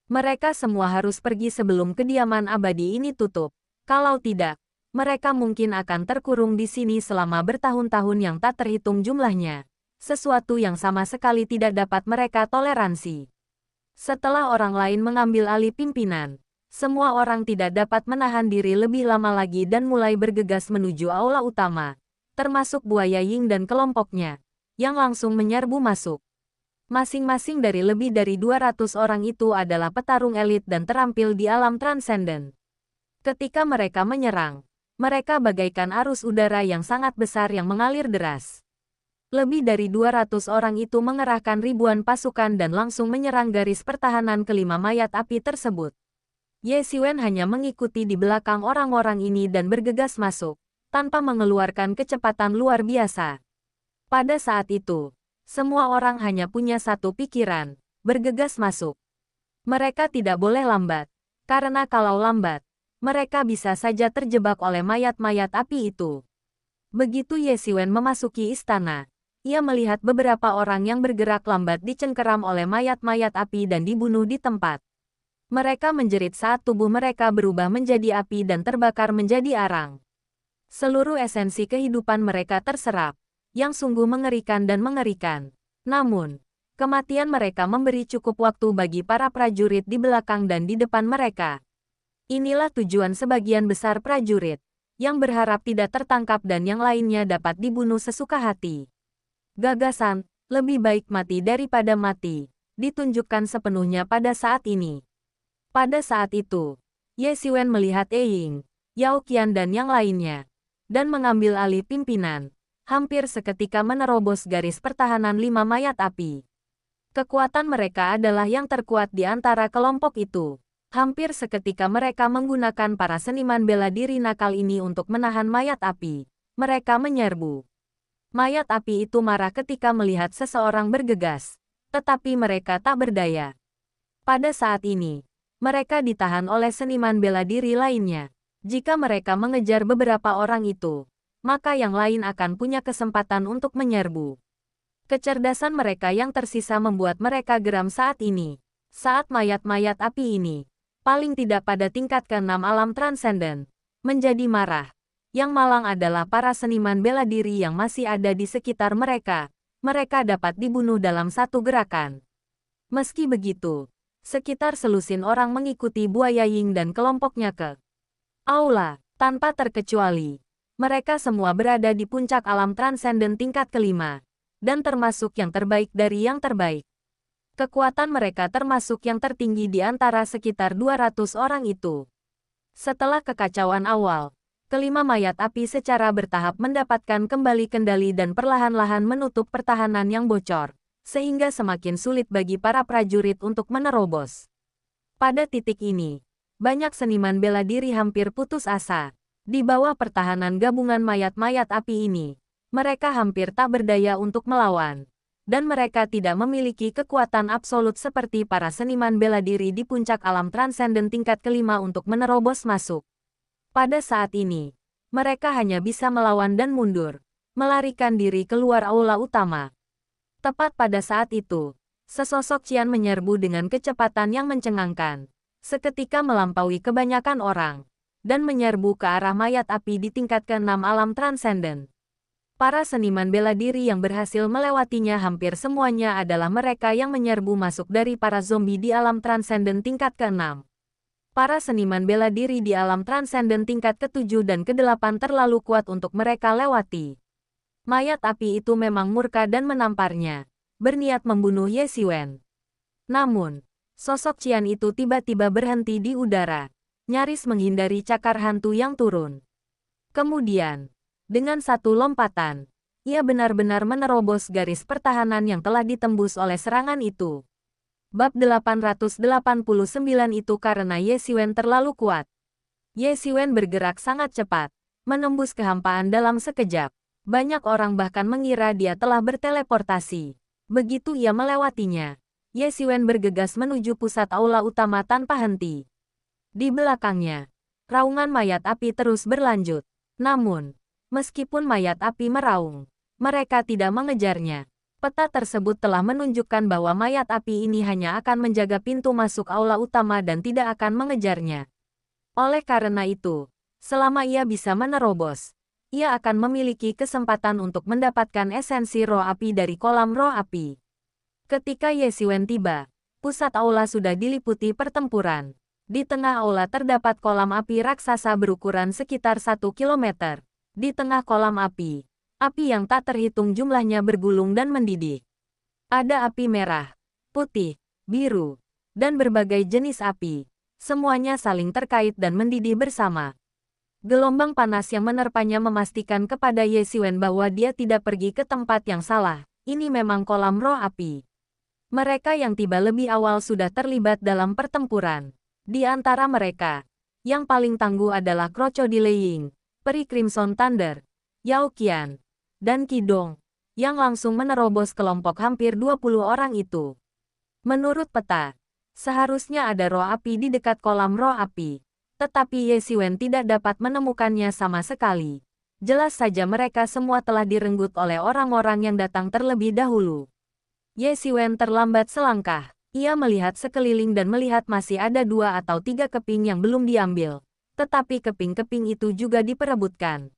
Mereka semua harus pergi sebelum kediaman abadi ini tutup. Kalau tidak, mereka mungkin akan terkurung di sini selama bertahun-tahun yang tak terhitung jumlahnya. Sesuatu yang sama sekali tidak dapat mereka toleransi. Setelah orang lain mengambil alih pimpinan, semua orang tidak dapat menahan diri lebih lama lagi dan mulai bergegas menuju aula utama, termasuk buaya Ying dan kelompoknya, yang langsung menyerbu masuk. Masing-masing dari lebih dari 200 orang itu adalah petarung elit dan terampil di alam transenden. Ketika mereka menyerang, mereka bagaikan arus udara yang sangat besar yang mengalir deras. Lebih dari 200 orang itu mengerahkan ribuan pasukan dan langsung menyerang garis pertahanan kelima mayat api tersebut. Ye Xiwen hanya mengikuti di belakang orang-orang ini dan bergegas masuk, tanpa mengeluarkan kecepatan luar biasa. Pada saat itu, semua orang hanya punya satu pikiran, bergegas masuk. Mereka tidak boleh lambat, karena kalau lambat, mereka bisa saja terjebak oleh mayat-mayat api itu. Begitu Ye Xiwen memasuki istana, ia melihat beberapa orang yang bergerak lambat dicengkeram oleh mayat-mayat api dan dibunuh di tempat. Mereka menjerit saat tubuh mereka berubah menjadi api dan terbakar menjadi arang. Seluruh esensi kehidupan mereka terserap, yang sungguh mengerikan dan mengerikan. Namun, kematian mereka memberi cukup waktu bagi para prajurit di belakang dan di depan mereka. Inilah tujuan sebagian besar prajurit, yang berharap tidak tertangkap dan yang lainnya dapat dibunuh sesuka hati. Gagasan, lebih baik mati daripada mati, ditunjukkan sepenuhnya pada saat ini. Pada saat itu, Ye Xiwen melihat Ying, Yao Qian dan yang lainnya, dan mengambil alih pimpinan, hampir seketika menerobos garis pertahanan lima mayat api. Kekuatan mereka adalah yang terkuat di antara kelompok itu. Hampir seketika mereka menggunakan para seniman bela diri nakal ini untuk menahan mayat api. Mereka menyerbu. Mayat api itu marah ketika melihat seseorang bergegas, tetapi mereka tak berdaya. Pada saat ini, mereka ditahan oleh seniman bela diri lainnya. Jika mereka mengejar beberapa orang itu, maka yang lain akan punya kesempatan untuk menyerbu. Kecerdasan mereka yang tersisa membuat mereka geram saat ini. Saat mayat-mayat api ini, paling tidak pada tingkat ke-6 alam transenden, menjadi marah. Yang malang adalah para seniman bela diri yang masih ada di sekitar mereka. Mereka dapat dibunuh dalam satu gerakan. Meski begitu, sekitar selusin orang mengikuti buaya Ying dan kelompoknya ke aula, tanpa terkecuali. Mereka semua berada di puncak alam transenden tingkat kelima, dan termasuk yang terbaik dari yang terbaik. Kekuatan mereka termasuk yang tertinggi di antara sekitar 200 orang itu. Setelah kekacauan awal, kelima mayat api secara bertahap mendapatkan kembali kendali dan perlahan-lahan menutup pertahanan yang bocor, sehingga semakin sulit bagi para prajurit untuk menerobos. Pada titik ini, banyak seniman bela diri hampir putus asa. Di bawah pertahanan gabungan mayat-mayat api ini, mereka hampir tak berdaya untuk melawan. Dan mereka tidak memiliki kekuatan absolut seperti para seniman bela diri di puncak alam transenden tingkat kelima untuk menerobos masuk. Pada saat ini, mereka hanya bisa melawan dan mundur, melarikan diri keluar aula utama. Tepat pada saat itu, sesosok Qian menyerbu dengan kecepatan yang mencengangkan, seketika melampaui kebanyakan orang, dan menyerbu ke arah mayat api di tingkat ke-6 alam transenden. Para seniman bela diri yang berhasil melewatinya hampir semuanya adalah mereka yang menyerbu masuk dari para zombie di alam transenden tingkat ke-6. Para seniman bela diri di alam transenden tingkat ke-7 dan ke-8 terlalu kuat untuk mereka lewati. Mayat api itu memang murka dan menamparnya, berniat membunuh Ye Xiwen. Namun, sosok Qian itu tiba-tiba berhenti di udara, nyaris menghindari cakar hantu yang turun. Kemudian, dengan satu lompatan, ia benar-benar menerobos garis pertahanan yang telah ditembus oleh serangan itu. Bab 889 itu karena Ye Xiwen terlalu kuat. Ye Xiwen bergerak sangat cepat, menembus kehampaan dalam sekejap. Banyak orang bahkan mengira dia telah berteleportasi. Begitu ia melewatinya, Ye Xiwen bergegas menuju pusat aula utama tanpa henti. Di belakangnya, raungan mayat api terus berlanjut. Namun, meskipun mayat api meraung, mereka tidak mengejarnya. Peta tersebut telah menunjukkan bahwa mayat api ini hanya akan menjaga pintu masuk aula utama dan tidak akan mengejarnya. Oleh karena itu, selama ia bisa menerobos, ia akan memiliki kesempatan untuk mendapatkan esensi roh api dari kolam roh api. Ketika Ye Xiwen tiba, pusat aula sudah diliputi pertempuran. Di tengah aula terdapat kolam api raksasa berukuran sekitar 1 kilometer. Di tengah kolam api yang tak terhitung jumlahnya bergulung dan mendidih. Ada api merah, putih, biru, dan berbagai jenis api. Semuanya saling terkait dan mendidih bersama. Gelombang panas yang menerpanya memastikan kepada Ye Xiwen bahwa dia tidak pergi ke tempat yang salah. Ini memang kolam roh api. Mereka yang tiba lebih awal sudah terlibat dalam pertempuran. Di antara mereka, yang paling tangguh adalah Crocodile Ying, Peri Crimson Thunder, Yao Qian, dan Qidong, yang langsung menerobos kelompok hampir 20 orang itu. Menurut peta, seharusnya ada roh api di dekat kolam roh api. Tetapi Ye Xiwen tidak dapat menemukannya sama sekali. Jelas saja mereka semua telah direnggut oleh orang-orang yang datang terlebih dahulu. Ye Xiwen terlambat selangkah. Ia melihat sekeliling dan melihat masih ada 2 atau 3 keping yang belum diambil. Tetapi keping-keping itu juga diperebutkan.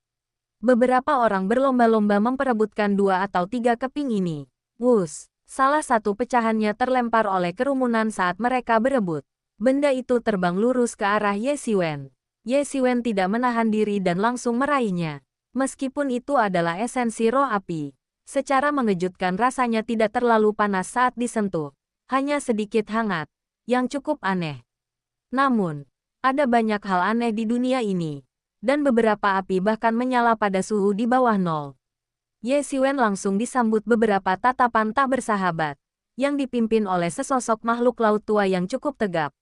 Beberapa orang berlomba-lomba memperebutkan 2 atau 3 keping ini. Wus, salah satu pecahannya terlempar oleh kerumunan saat mereka berebut. Benda itu terbang lurus ke arah Ye Xiwen. Ye Xiwen tidak menahan diri dan langsung meraihnya. Meskipun itu adalah esensi roh api, secara mengejutkan rasanya tidak terlalu panas saat disentuh. Hanya sedikit hangat, yang cukup aneh. Namun, ada banyak hal aneh di dunia ini, dan beberapa api bahkan menyala pada suhu di bawah nol. Ye Xiwen langsung disambut beberapa tatapan tak bersahabat, yang dipimpin oleh sesosok makhluk laut tua yang cukup tegap.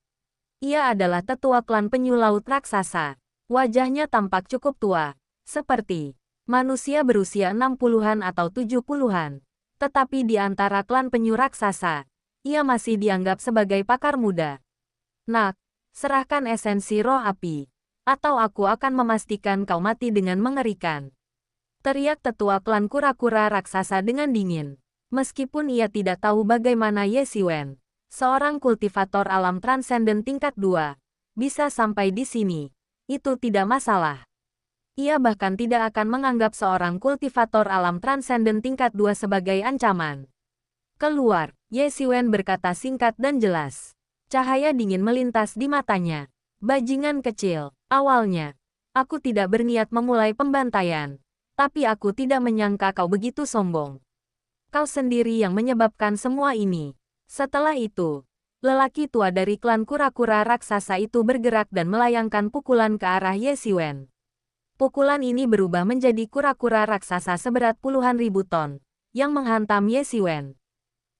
Ia adalah tetua klan penyu laut raksasa. Wajahnya tampak cukup tua, seperti manusia berusia 60-an atau 70-an. Tetapi di antara klan penyu raksasa, ia masih dianggap sebagai pakar muda. Nak, serahkan esensi roh api, atau aku akan memastikan kau mati dengan mengerikan. Teriak tetua klan kura-kura raksasa dengan dingin. Meskipun ia tidak tahu bagaimana Ye Xiwen, seorang kultivator alam transenden tingkat 2, bisa sampai di sini. Itu tidak masalah. Ia bahkan tidak akan menganggap seorang kultivator alam transenden tingkat 2 sebagai ancaman. Keluar, Ye Xiwen berkata singkat dan jelas. Cahaya dingin melintas di matanya. Bajingan kecil, awalnya, aku tidak berniat memulai pembantaian. Tapi aku tidak menyangka kau begitu sombong. Kau sendiri yang menyebabkan semua ini. Setelah itu, lelaki tua dari klan kura-kura raksasa itu bergerak dan melayangkan pukulan ke arah Ye Xiwen. Pukulan ini berubah menjadi kura-kura raksasa seberat puluhan ribu ton, yang menghantam Ye Xiwen.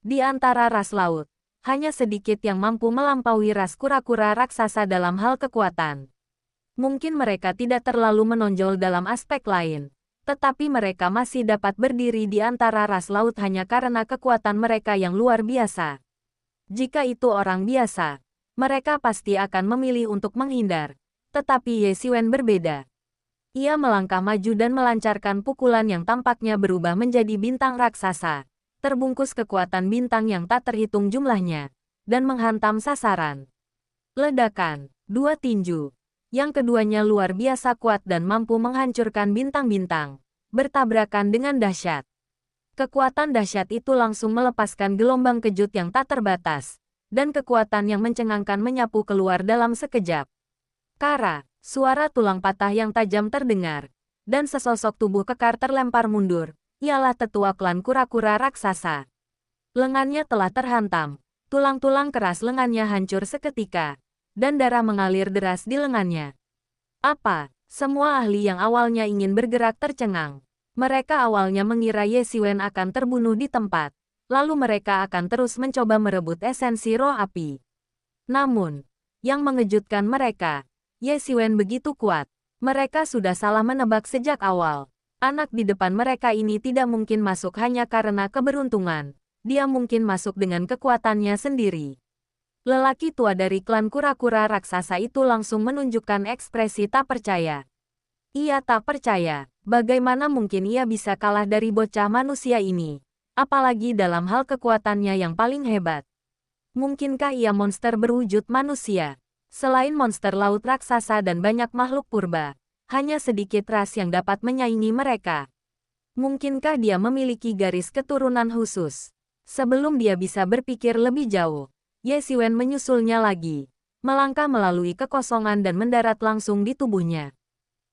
Di antara ras laut, hanya sedikit yang mampu melampaui ras kura-kura raksasa dalam hal kekuatan. Mungkin mereka tidak terlalu menonjol dalam aspek lain, tetapi mereka masih dapat berdiri di antara ras laut hanya karena kekuatan mereka yang luar biasa. Jika itu orang biasa, mereka pasti akan memilih untuk menghindar. Tetapi Ye Xiwen berbeda. Ia melangkah maju dan melancarkan pukulan yang tampaknya berubah menjadi bintang raksasa, terbungkus kekuatan bintang yang tak terhitung jumlahnya, dan menghantam sasaran. Ledakan, 2 tinju. Yang keduanya luar biasa kuat dan mampu menghancurkan bintang-bintang, bertabrakan dengan dahsyat. Kekuatan dahsyat itu langsung melepaskan gelombang kejut yang tak terbatas, dan kekuatan yang mencengangkan menyapu keluar dalam sekejap. Kara, suara tulang patah yang tajam terdengar, dan sesosok tubuh kekar terlempar mundur, ialah tetua klan kura-kura raksasa. Lengannya telah terhantam, tulang-tulang keras lengannya hancur seketika, dan darah mengalir deras di lengannya. Apa? Semua ahli yang awalnya ingin bergerak tercengang. Mereka awalnya mengira Ye Xiwen akan terbunuh di tempat, lalu mereka akan terus mencoba merebut esensi roh api. Namun, yang mengejutkan mereka, Ye Xiwen begitu kuat. Mereka sudah salah menebak sejak awal. Anak di depan mereka ini tidak mungkin masuk hanya karena keberuntungan. Dia mungkin masuk dengan kekuatannya sendiri. Lelaki tua dari klan kura-kura raksasa itu langsung menunjukkan ekspresi tak percaya. Ia tak percaya, bagaimana mungkin ia bisa kalah dari bocah manusia ini, apalagi dalam hal kekuatannya yang paling hebat. Mungkinkah ia monster berwujud manusia? Selain monster laut raksasa dan banyak makhluk purba, hanya sedikit ras yang dapat menyaingi mereka. Mungkinkah dia memiliki garis keturunan khusus? Sebelum dia bisa berpikir lebih jauh, Ye Xiwen menyusulnya lagi, melangkah melalui kekosongan dan mendarat langsung di tubuhnya.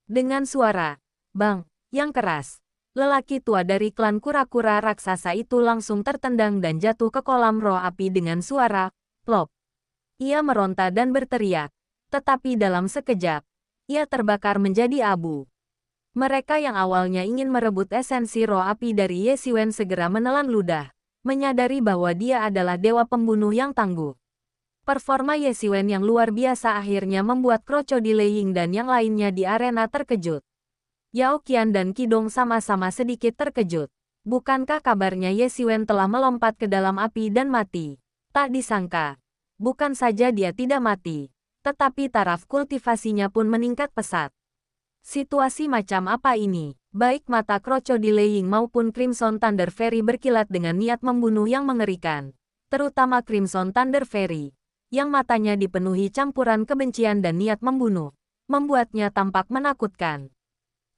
Dengan suara "bang" yang keras, lelaki tua dari klan kura-kura raksasa itu langsung tertendang dan jatuh ke kolam roh api dengan suara "plop". Ia meronta dan berteriak, tetapi dalam sekejap, ia terbakar menjadi abu. Mereka yang awalnya ingin merebut esensi roh api dari Ye Xiwen segera menelan ludah, menyadari bahwa dia adalah dewa pembunuh yang tangguh. Performa Ye Xiwen yang luar biasa akhirnya membuat Crocodile Ying dan yang lainnya di arena terkejut. Yao Qian dan Qidong sama-sama sedikit terkejut. Bukankah kabarnya Ye Xiwen telah melompat ke dalam api dan mati? Tak disangka. Bukan saja dia tidak mati, tetapi taraf kultivasinya pun meningkat pesat. Situasi macam apa ini? Baik mata Crocodile Ying maupun Crimson Thunder Fairy berkilat dengan niat membunuh yang mengerikan. Terutama Crimson Thunder Fairy, yang matanya dipenuhi campuran kebencian dan niat membunuh, membuatnya tampak menakutkan.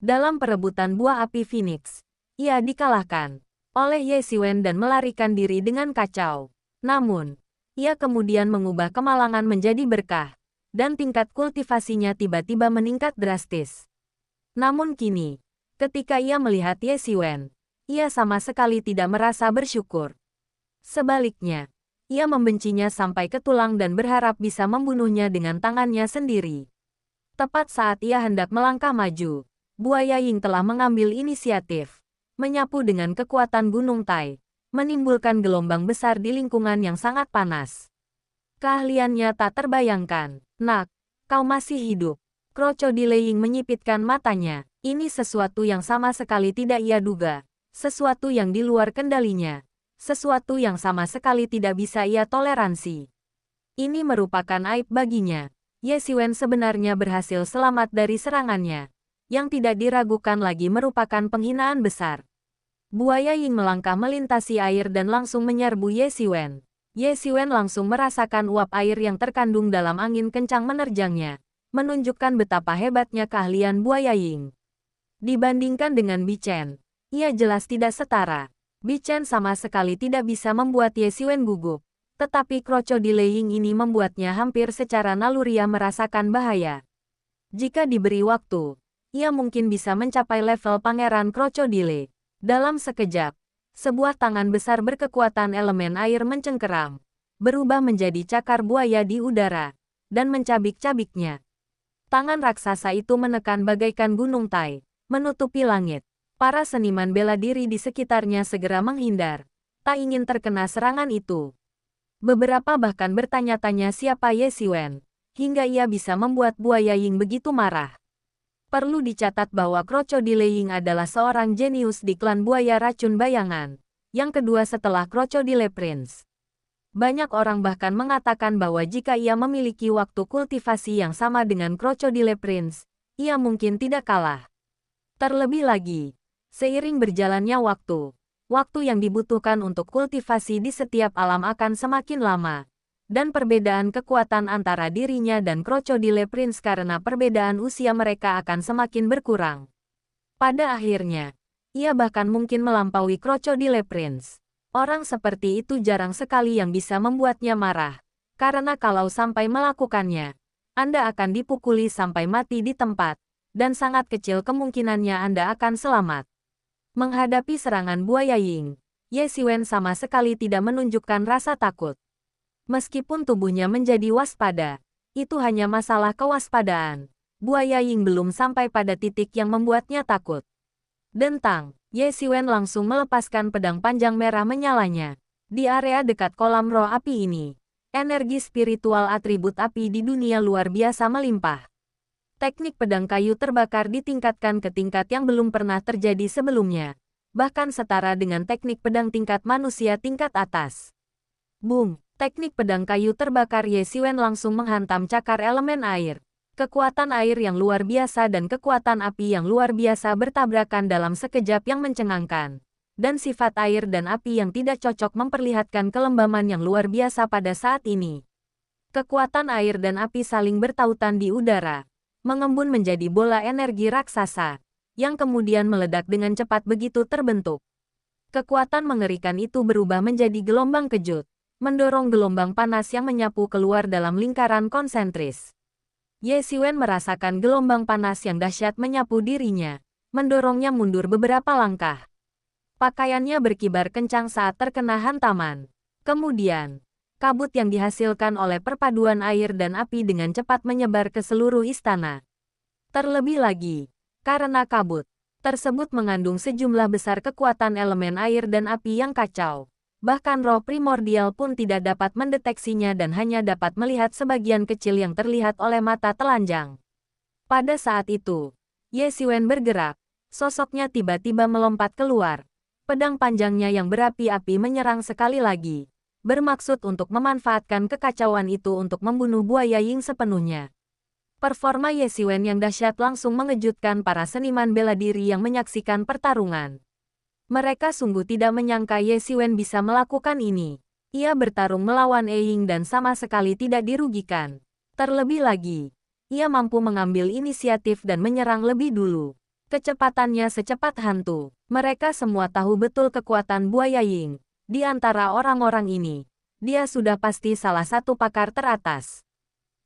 Dalam perebutan buah api Phoenix, ia dikalahkan oleh Ye Xiwen dan melarikan diri dengan kacau. Namun, ia kemudian mengubah kemalangan menjadi berkah, dan tingkat kultivasinya tiba-tiba meningkat drastis. Namun kini, ketika ia melihat Ye Xiwen, ia sama sekali tidak merasa bersyukur. Sebaliknya, ia membencinya sampai ke tulang dan berharap bisa membunuhnya dengan tangannya sendiri. Tepat saat ia hendak melangkah maju, buaya Ying telah mengambil inisiatif, menyapu dengan kekuatan Gunung Tai, menimbulkan gelombang besar di lingkungan yang sangat panas. Keahliannya tak terbayangkan. Nak, kau masih hidup. Crocodile Ying menyipitkan matanya. Ini sesuatu yang sama sekali tidak ia duga. Sesuatu yang di luar kendalinya. Sesuatu yang sama sekali tidak bisa ia toleransi. Ini merupakan aib baginya. Ye Xiwen sebenarnya berhasil selamat dari serangannya. Yang tidak diragukan lagi merupakan penghinaan besar. Buaya Ying melangkah melintasi air dan langsung menyerbu Ye Xiwen. Ye Xiwen langsung merasakan uap air yang terkandung dalam angin kencang menerjangnya, menunjukkan betapa hebatnya keahlian buaya Ying. Dibandingkan dengan Bichen, ia jelas tidak setara. Bichen sama sekali tidak bisa membuat Ye Xiwen gugup, tetapi Crocodile Ying ini membuatnya hampir secara naluriah merasakan bahaya. Jika diberi waktu, ia mungkin bisa mencapai level Pangeran Crocodile. Dalam sekejap, sebuah tangan besar berkekuatan elemen air mencengkeram, berubah menjadi cakar buaya di udara, dan mencabik-cabiknya. Tangan raksasa itu menekan bagaikan gunung Tai, menutupi langit. Para seniman bela diri di sekitarnya segera menghindar, tak ingin terkena serangan itu. Beberapa bahkan bertanya-tanya siapa Ye Xiwen, hingga ia bisa membuat buaya Ying begitu marah. Perlu dicatat bahwa Crocodile Ying adalah seorang jenius di klan buaya racun bayangan, yang kedua setelah Crocodile Prince. Banyak orang bahkan mengatakan bahwa jika ia memiliki waktu kultivasi yang sama dengan Crocodile Prince, ia mungkin tidak kalah. Terlebih lagi, seiring berjalannya waktu yang dibutuhkan untuk kultivasi di setiap alam akan semakin lama, dan perbedaan kekuatan antara dirinya dan Crocodile Prince karena perbedaan usia mereka akan semakin berkurang. Pada akhirnya, ia bahkan mungkin melampaui Crocodile Prince. Orang seperti itu jarang sekali yang bisa membuatnya marah, karena kalau sampai melakukannya, Anda akan dipukuli sampai mati di tempat, dan sangat kecil kemungkinannya Anda akan selamat. Menghadapi serangan buaya Ying, Ye Xiwen sama sekali tidak menunjukkan rasa takut. Meskipun tubuhnya menjadi waspada, itu hanya masalah kewaspadaan. Buaya Ying belum sampai pada titik yang membuatnya takut. Dentang, Ye Xiwen langsung melepaskan pedang panjang merah menyalanya. Di area dekat kolam roh api ini, energi spiritual atribut api di dunia luar biasa melimpah. Teknik pedang kayu terbakar ditingkatkan ke tingkat yang belum pernah terjadi sebelumnya, bahkan setara dengan teknik pedang tingkat manusia tingkat atas. Boom! Teknik pedang kayu terbakar Ye Xiwen langsung menghantam cakar elemen air. Kekuatan air yang luar biasa dan kekuatan api yang luar biasa bertabrakan dalam sekejap yang mencengangkan. Dan sifat air dan api yang tidak cocok memperlihatkan kelembaman yang luar biasa pada saat ini. Kekuatan air dan api saling bertautan di udara, mengembun menjadi bola energi raksasa, yang kemudian meledak dengan cepat begitu terbentuk. Kekuatan mengerikan itu berubah menjadi gelombang kejut, mendorong gelombang panas yang menyapu keluar dalam lingkaran konsentris. Ye Xiwen merasakan gelombang panas yang dahsyat menyapu dirinya, mendorongnya mundur beberapa langkah. Pakaiannya berkibar kencang saat terkena hantaman. Kemudian, kabut yang dihasilkan oleh perpaduan air dan api dengan cepat menyebar ke seluruh istana. Terlebih lagi, karena kabut tersebut mengandung sejumlah besar kekuatan elemen air dan api yang kacau. Bahkan roh primordial pun tidak dapat mendeteksinya dan hanya dapat melihat sebagian kecil yang terlihat oleh mata telanjang. Pada saat itu, Ye Xiwen bergerak, sosoknya tiba-tiba melompat keluar. Pedang panjangnya yang berapi-api menyerang sekali lagi, bermaksud untuk memanfaatkan kekacauan itu untuk membunuh buaya Ying sepenuhnya. Performa Ye Xiwen yang dahsyat langsung mengejutkan para seniman bela diri yang menyaksikan pertarungan. Mereka sungguh tidak menyangka Ye Xiwen bisa melakukan ini. Ia bertarung melawan Ying dan sama sekali tidak dirugikan. Terlebih lagi, ia mampu mengambil inisiatif dan menyerang lebih dulu. Kecepatannya secepat hantu. Mereka semua tahu betul kekuatan buaya Ying. Di antara orang-orang ini, dia sudah pasti salah satu pakar teratas.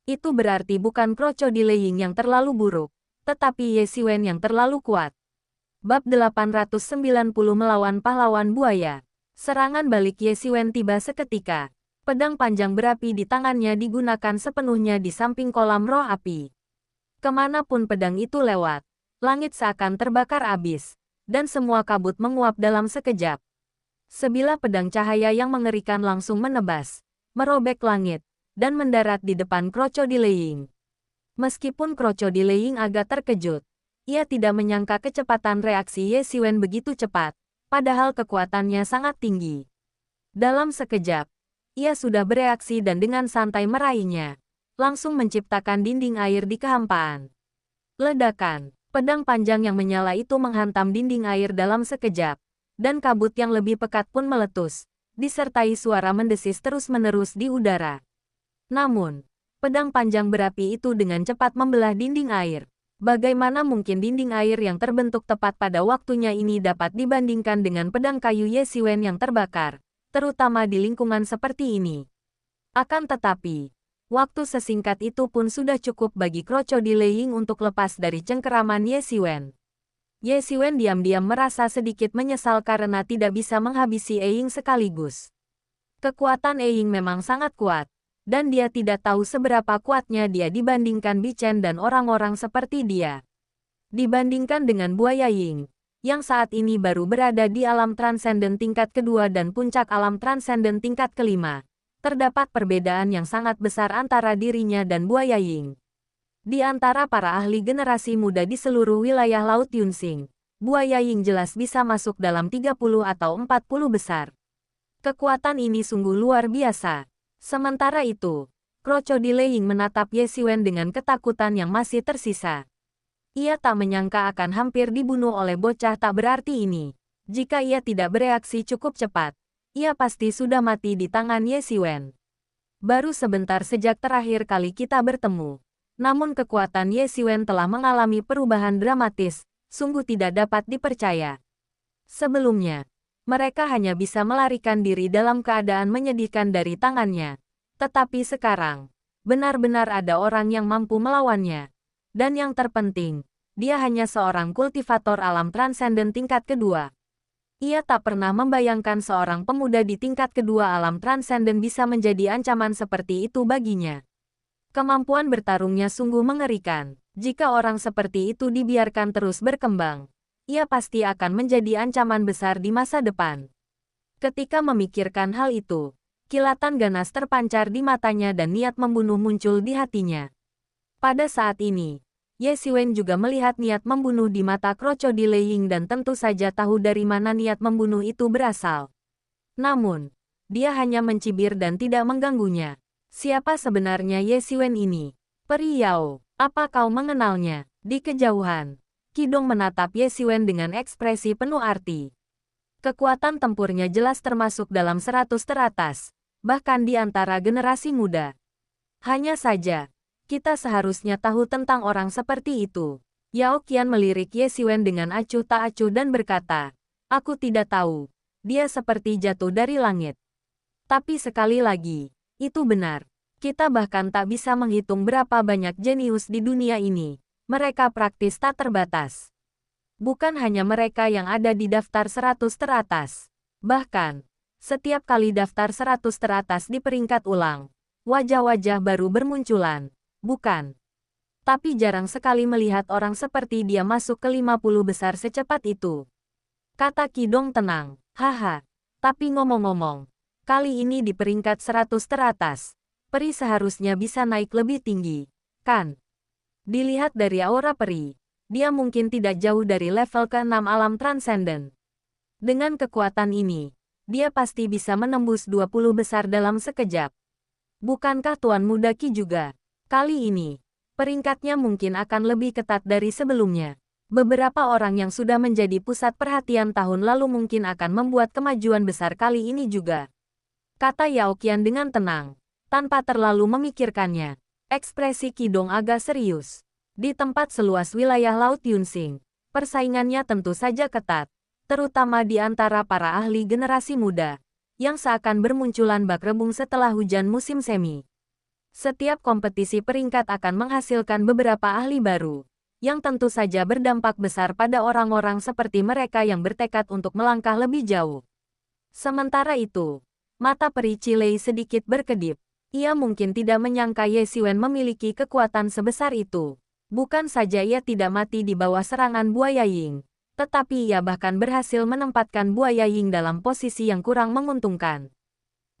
Itu berarti bukan Crocodile Ying yang terlalu buruk, tetapi Ye Xiwen yang terlalu kuat. Bab 890 melawan pahlawan buaya. Serangan balik Ye Xiwen tiba seketika. Pedang panjang berapi di tangannya digunakan sepenuhnya di samping kolam roh api. Kemanapun pedang itu lewat, langit seakan terbakar abis, dan semua kabut menguap dalam sekejap. Sebilah pedang cahaya yang mengerikan langsung menebas, merobek langit, dan mendarat di depan Crocodile Ying. Meskipun Crocodile Ying agak terkejut, ia tidak menyangka kecepatan reaksi Ye Xiwen begitu cepat, padahal kekuatannya sangat tinggi. Dalam sekejap, ia sudah bereaksi dan dengan santai meraihnya, langsung menciptakan dinding air di kehampaan. Ledakan, pedang panjang yang menyala itu menghantam dinding air dalam sekejap, dan kabut yang lebih pekat pun meletus, disertai suara mendesis terus-menerus di udara. Namun, pedang panjang berapi itu dengan cepat membelah dinding air. Bagaimana mungkin dinding air yang terbentuk tepat pada waktunya ini dapat dibandingkan dengan pedang kayu Ye Xiwen yang terbakar, terutama di lingkungan seperti ini. Akan tetapi, waktu sesingkat itu pun sudah cukup bagi Crocodile Ying untuk lepas dari cengkeraman Ye Xiwen. Ye Xiwen diam-diam merasa sedikit menyesal karena tidak bisa menghabisi Ying sekaligus. Kekuatan Ying memang sangat kuat, dan dia tidak tahu seberapa kuatnya dia dibandingkan Bichen dan orang-orang seperti dia. Dibandingkan dengan buaya Ying, yang saat ini baru berada di alam transenden tingkat kedua dan puncak alam transenden tingkat kelima, terdapat perbedaan yang sangat besar antara dirinya dan buaya Ying. Di antara para ahli generasi muda di seluruh wilayah Laut Yunsing, buaya Ying jelas bisa masuk dalam 30 atau 40 besar. Kekuatan ini sungguh luar biasa. Sementara itu, Crocodile Ying menatap Ye Xiwen dengan ketakutan yang masih tersisa. Ia tak menyangka akan hampir dibunuh oleh bocah tak berarti ini. Jika ia tidak bereaksi cukup cepat, ia pasti sudah mati di tangan Ye Xiwen. Baru sebentar sejak terakhir kali kita bertemu. Namun kekuatan Ye Xiwen telah mengalami perubahan dramatis, sungguh tidak dapat dipercaya. Sebelumnya, mereka hanya bisa melarikan diri dalam keadaan menyedihkan dari tangannya. Tetapi sekarang, benar-benar ada orang yang mampu melawannya. Dan yang terpenting, dia hanya seorang kultivator alam transenden tingkat kedua. Ia tak pernah membayangkan seorang pemuda di tingkat kedua alam transenden bisa menjadi ancaman seperti itu baginya. Kemampuan bertarungnya sungguh mengerikan. Jika orang seperti itu dibiarkan terus berkembang, ia pasti akan menjadi ancaman besar di masa depan. Ketika memikirkan hal itu, kilatan ganas terpancar di matanya dan niat membunuh muncul di hatinya. Pada saat ini, Ye Xiwen juga melihat niat membunuh di mata krokodil Ying dan tentu saja tahu dari mana niat membunuh itu berasal. Namun, dia hanya mencibir dan tidak mengganggunya. Siapa sebenarnya Ye Xiwen ini? Peri Yao, apa kau mengenalnya? Di kejauhan, Qidong menatap Ye Xiwen dengan ekspresi penuh arti. Kekuatan tempurnya jelas termasuk dalam 100 teratas, bahkan di antara generasi muda. Hanya saja, kita seharusnya tahu tentang orang seperti itu. Yao Qian melirik Ye Xiwen dengan acuh tak acuh dan berkata, aku tidak tahu. Dia seperti jatuh dari langit. Tapi sekali lagi, itu benar. Kita bahkan tak bisa menghitung berapa banyak jenius di dunia ini. Mereka praktis tak terbatas. Bukan hanya mereka yang ada di daftar 100 teratas. Bahkan, setiap kali daftar 100 teratas di peringkat ulang, wajah-wajah baru bermunculan. Bukan. Tapi jarang sekali melihat orang seperti dia masuk ke 50 besar secepat itu. Kata Qidong tenang. Haha. Tapi ngomong-ngomong, kali ini di peringkat 100 teratas, peri seharusnya bisa naik lebih tinggi, kan? Dilihat dari aura peri, dia mungkin tidak jauh dari level ke-6 alam transenden. Dengan kekuatan ini, dia pasti bisa menembus 20 besar dalam sekejap. Bukankah Tuan Muda Qi juga? Kali ini, peringkatnya mungkin akan lebih ketat dari sebelumnya. Beberapa orang yang sudah menjadi pusat perhatian tahun lalu mungkin akan membuat kemajuan besar kali ini juga. Kata Yao Qian dengan tenang, tanpa terlalu memikirkannya. Ekspresi Qidong agak serius. Di tempat seluas wilayah Laut Yunsing, persaingannya tentu saja ketat, terutama di antara para ahli generasi muda, yang seakan bermunculan bak rebung setelah hujan musim semi. Setiap kompetisi peringkat akan menghasilkan beberapa ahli baru, yang tentu saja berdampak besar pada orang-orang seperti mereka yang bertekad untuk melangkah lebih jauh. Sementara itu, mata peri Cilei sedikit berkedip. Ia mungkin tidak menyangka Ye Xiwen memiliki kekuatan sebesar itu. Bukan saja ia tidak mati di bawah serangan buaya Ying, tetapi ia bahkan berhasil menempatkan buaya Ying dalam posisi yang kurang menguntungkan.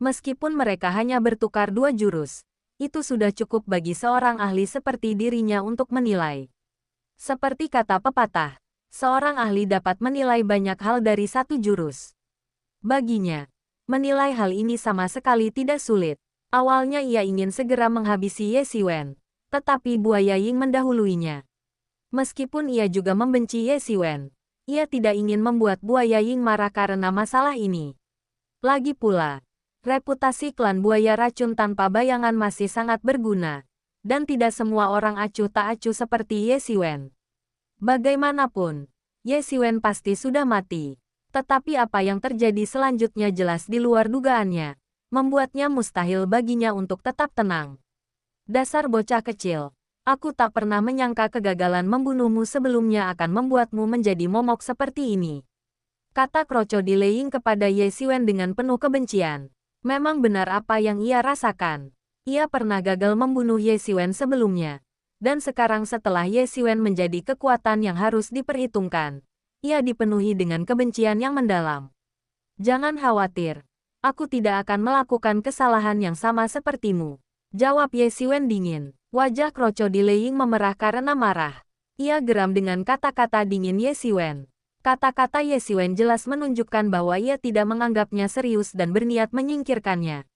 Meskipun mereka hanya bertukar 2 jurus, itu sudah cukup bagi seorang ahli seperti dirinya untuk menilai. Seperti kata pepatah, seorang ahli dapat menilai banyak hal dari 1 jurus. Baginya, menilai hal ini sama sekali tidak sulit. Awalnya ia ingin segera menghabisi Ye Xiwen, tetapi buaya Ying mendahuluinya. Meskipun ia juga membenci Ye Xiwen, ia tidak ingin membuat buaya Ying marah karena masalah ini. Lagi pula, reputasi klan buaya racun tanpa bayangan masih sangat berguna, dan tidak semua orang acuh tak acuh seperti Ye Xiwen. Bagaimanapun, Ye Xiwen pasti sudah mati, tetapi apa yang terjadi selanjutnya jelas di luar dugaannya, membuatnya mustahil baginya untuk tetap tenang. Dasar bocah kecil, aku tak pernah menyangka kegagalan membunuhmu sebelumnya akan membuatmu menjadi momok seperti ini. Kata krokodil Ying kepada Ye Xiwen dengan penuh kebencian. Memang benar apa yang ia rasakan. Ia pernah gagal membunuh Ye Xiwen sebelumnya. Dan sekarang setelah Ye Xiwen menjadi kekuatan yang harus diperhitungkan, ia dipenuhi dengan kebencian yang mendalam. Jangan khawatir, aku tidak akan melakukan kesalahan yang sama sepertimu. Jawab Ye Xiwen dingin. Wajah krokodil Ying memerah karena marah. Ia geram dengan kata-kata dingin Ye Xiwen. Kata-kata Ye Xiwen jelas menunjukkan bahwa ia tidak menganggapnya serius dan berniat menyingkirkannya.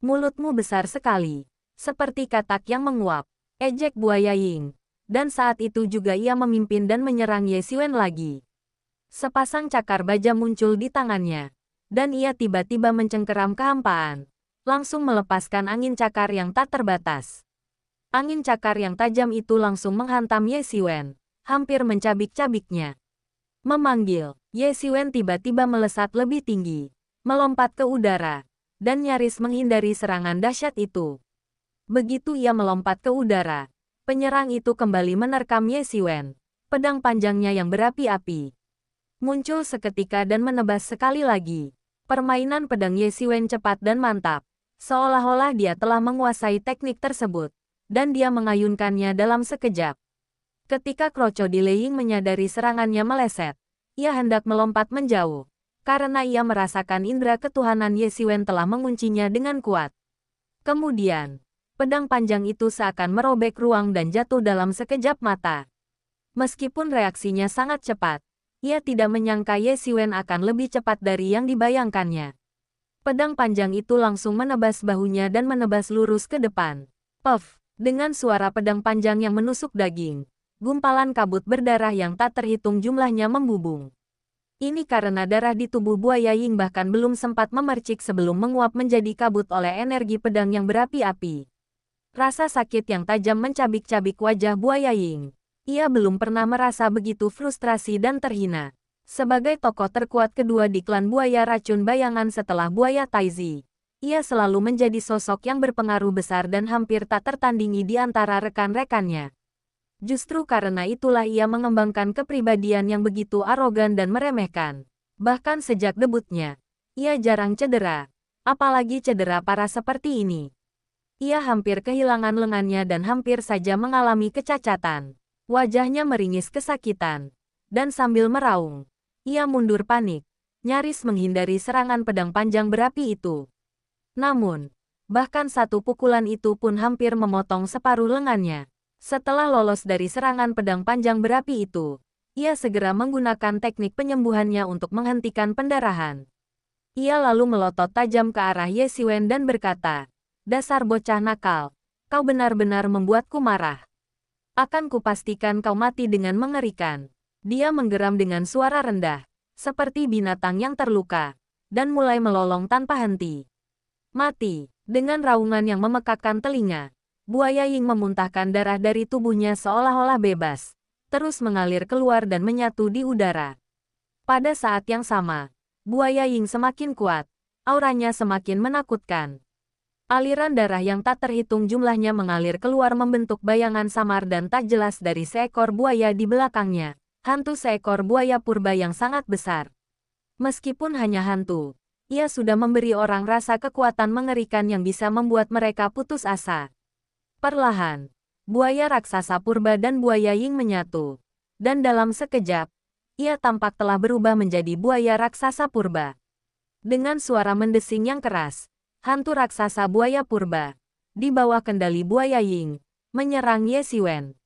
Mulutmu besar sekali, seperti katak yang menguap, ejek buaya Ying. Dan saat itu juga ia memimpin dan menyerang Ye Xiwen lagi. Sepasang cakar baja muncul di tangannya, dan ia tiba-tiba mencengkeram kehampaan. Langsung melepaskan angin cakar yang tak terbatas. Angin cakar yang tajam itu langsung menghantam Ye Xiwen, hampir mencabik-cabiknya. Memanggil, Ye Xiwen tiba-tiba melesat lebih tinggi, melompat ke udara, dan nyaris menghindari serangan dahsyat itu. Begitu ia melompat ke udara, penyerang itu kembali menerkam Ye Xiwen, pedang panjangnya yang berapi-api. muncul seketika dan menebas sekali lagi. Permainan pedang Ye Xiwen cepat dan mantap. Seolah-olah dia telah menguasai teknik tersebut, dan dia mengayunkannya dalam sekejap. Ketika Crocodile Ying menyadari serangannya meleset, ia hendak melompat menjauh, karena ia merasakan indera ketuhanan Ye Xiwen telah menguncinya dengan kuat. Kemudian, pedang panjang itu seakan merobek ruang dan jatuh dalam sekejap mata. Meskipun reaksinya sangat cepat, ia tidak menyangka Ye Xiwen akan lebih cepat dari yang dibayangkannya. Pedang panjang itu langsung menebas bahunya dan menebas lurus ke depan. Puff! Dengan suara pedang panjang yang menusuk daging, gumpalan kabut berdarah yang tak terhitung jumlahnya membubung. Ini karena darah di tubuh buaya Ying bahkan belum sempat memercik sebelum menguap menjadi kabut oleh energi pedang yang berapi-api. Rasa sakit yang tajam mencabik-cabik wajah buaya Ying. Ia belum pernah merasa begitu frustrasi dan terhina. Sebagai tokoh terkuat kedua di klan buaya racun bayangan setelah buaya Taizi, ia selalu menjadi sosok yang berpengaruh besar dan hampir tak tertandingi di antara rekan-rekannya. Justru karena itulah ia mengembangkan kepribadian yang begitu arogan dan meremehkan. Bahkan sejak debutnya, ia jarang cedera, apalagi cedera parah seperti ini. Ia hampir kehilangan lengannya dan hampir saja mengalami kecacatan. Wajahnya meringis kesakitan, dan sambil meraung, ia mundur panik, nyaris menghindari serangan pedang panjang berapi itu. Namun, bahkan satu pukulan itu pun hampir memotong separuh lengannya. Setelah lolos dari serangan pedang panjang berapi itu, ia segera menggunakan teknik penyembuhannya untuk menghentikan pendarahan. Ia lalu melotot tajam ke arah Ye Xiwen dan berkata, "Dasar bocah nakal, kau benar-benar membuatku marah. Akan kupastikan kau mati dengan mengerikan." Dia menggeram dengan suara rendah, seperti binatang yang terluka, dan mulai melolong tanpa henti. Mati! Dengan raungan yang memekakkan telinga, buaya Ying memuntahkan darah dari tubuhnya seolah-olah bebas, terus mengalir keluar dan menyatu di udara. Pada saat yang sama, buaya Ying semakin kuat, auranya semakin menakutkan. Aliran darah yang tak terhitung jumlahnya mengalir keluar membentuk bayangan samar dan tak jelas dari seekor buaya di belakangnya. Hantu seekor buaya purba yang sangat besar. Meskipun hanya hantu, ia sudah memberi orang rasa kekuatan mengerikan yang bisa membuat mereka putus asa. Perlahan, buaya raksasa purba dan buaya Ying menyatu. Dan dalam sekejap, ia tampak telah berubah menjadi buaya raksasa purba. Dengan suara mendesing yang keras, hantu raksasa buaya purba, di bawah kendali buaya Ying, menyerang Ye Xiwen.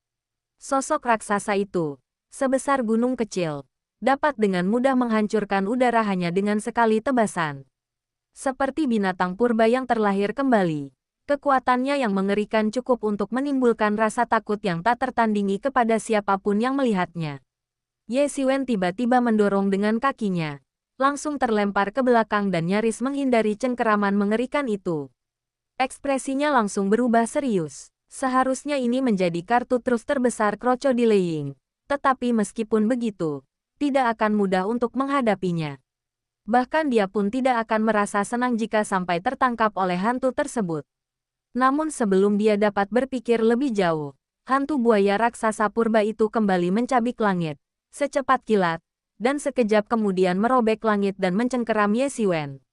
Sosok raksasa itu, sebesar gunung kecil, dapat dengan mudah menghancurkan udara hanya dengan sekali tebasan. Seperti binatang purba yang terlahir kembali, kekuatannya yang mengerikan cukup untuk menimbulkan rasa takut yang tak tertandingi kepada siapapun yang melihatnya. Ye Xiwen tiba-tiba mendorong dengan kakinya, langsung terlempar ke belakang dan nyaris menghindari cengkeraman mengerikan itu. Ekspresinya langsung berubah serius. Seharusnya ini menjadi kartu truf terbesar Crocodile Ying. Tetapi meskipun begitu, tidak akan mudah untuk menghadapinya. Bahkan dia pun tidak akan merasa senang jika sampai tertangkap oleh hantu tersebut. Namun sebelum dia dapat berpikir lebih jauh, hantu buaya raksasa purba itu kembali mencabik langit, secepat kilat, dan sekejap kemudian merobek langit dan mencengkeram Ye Xiwen.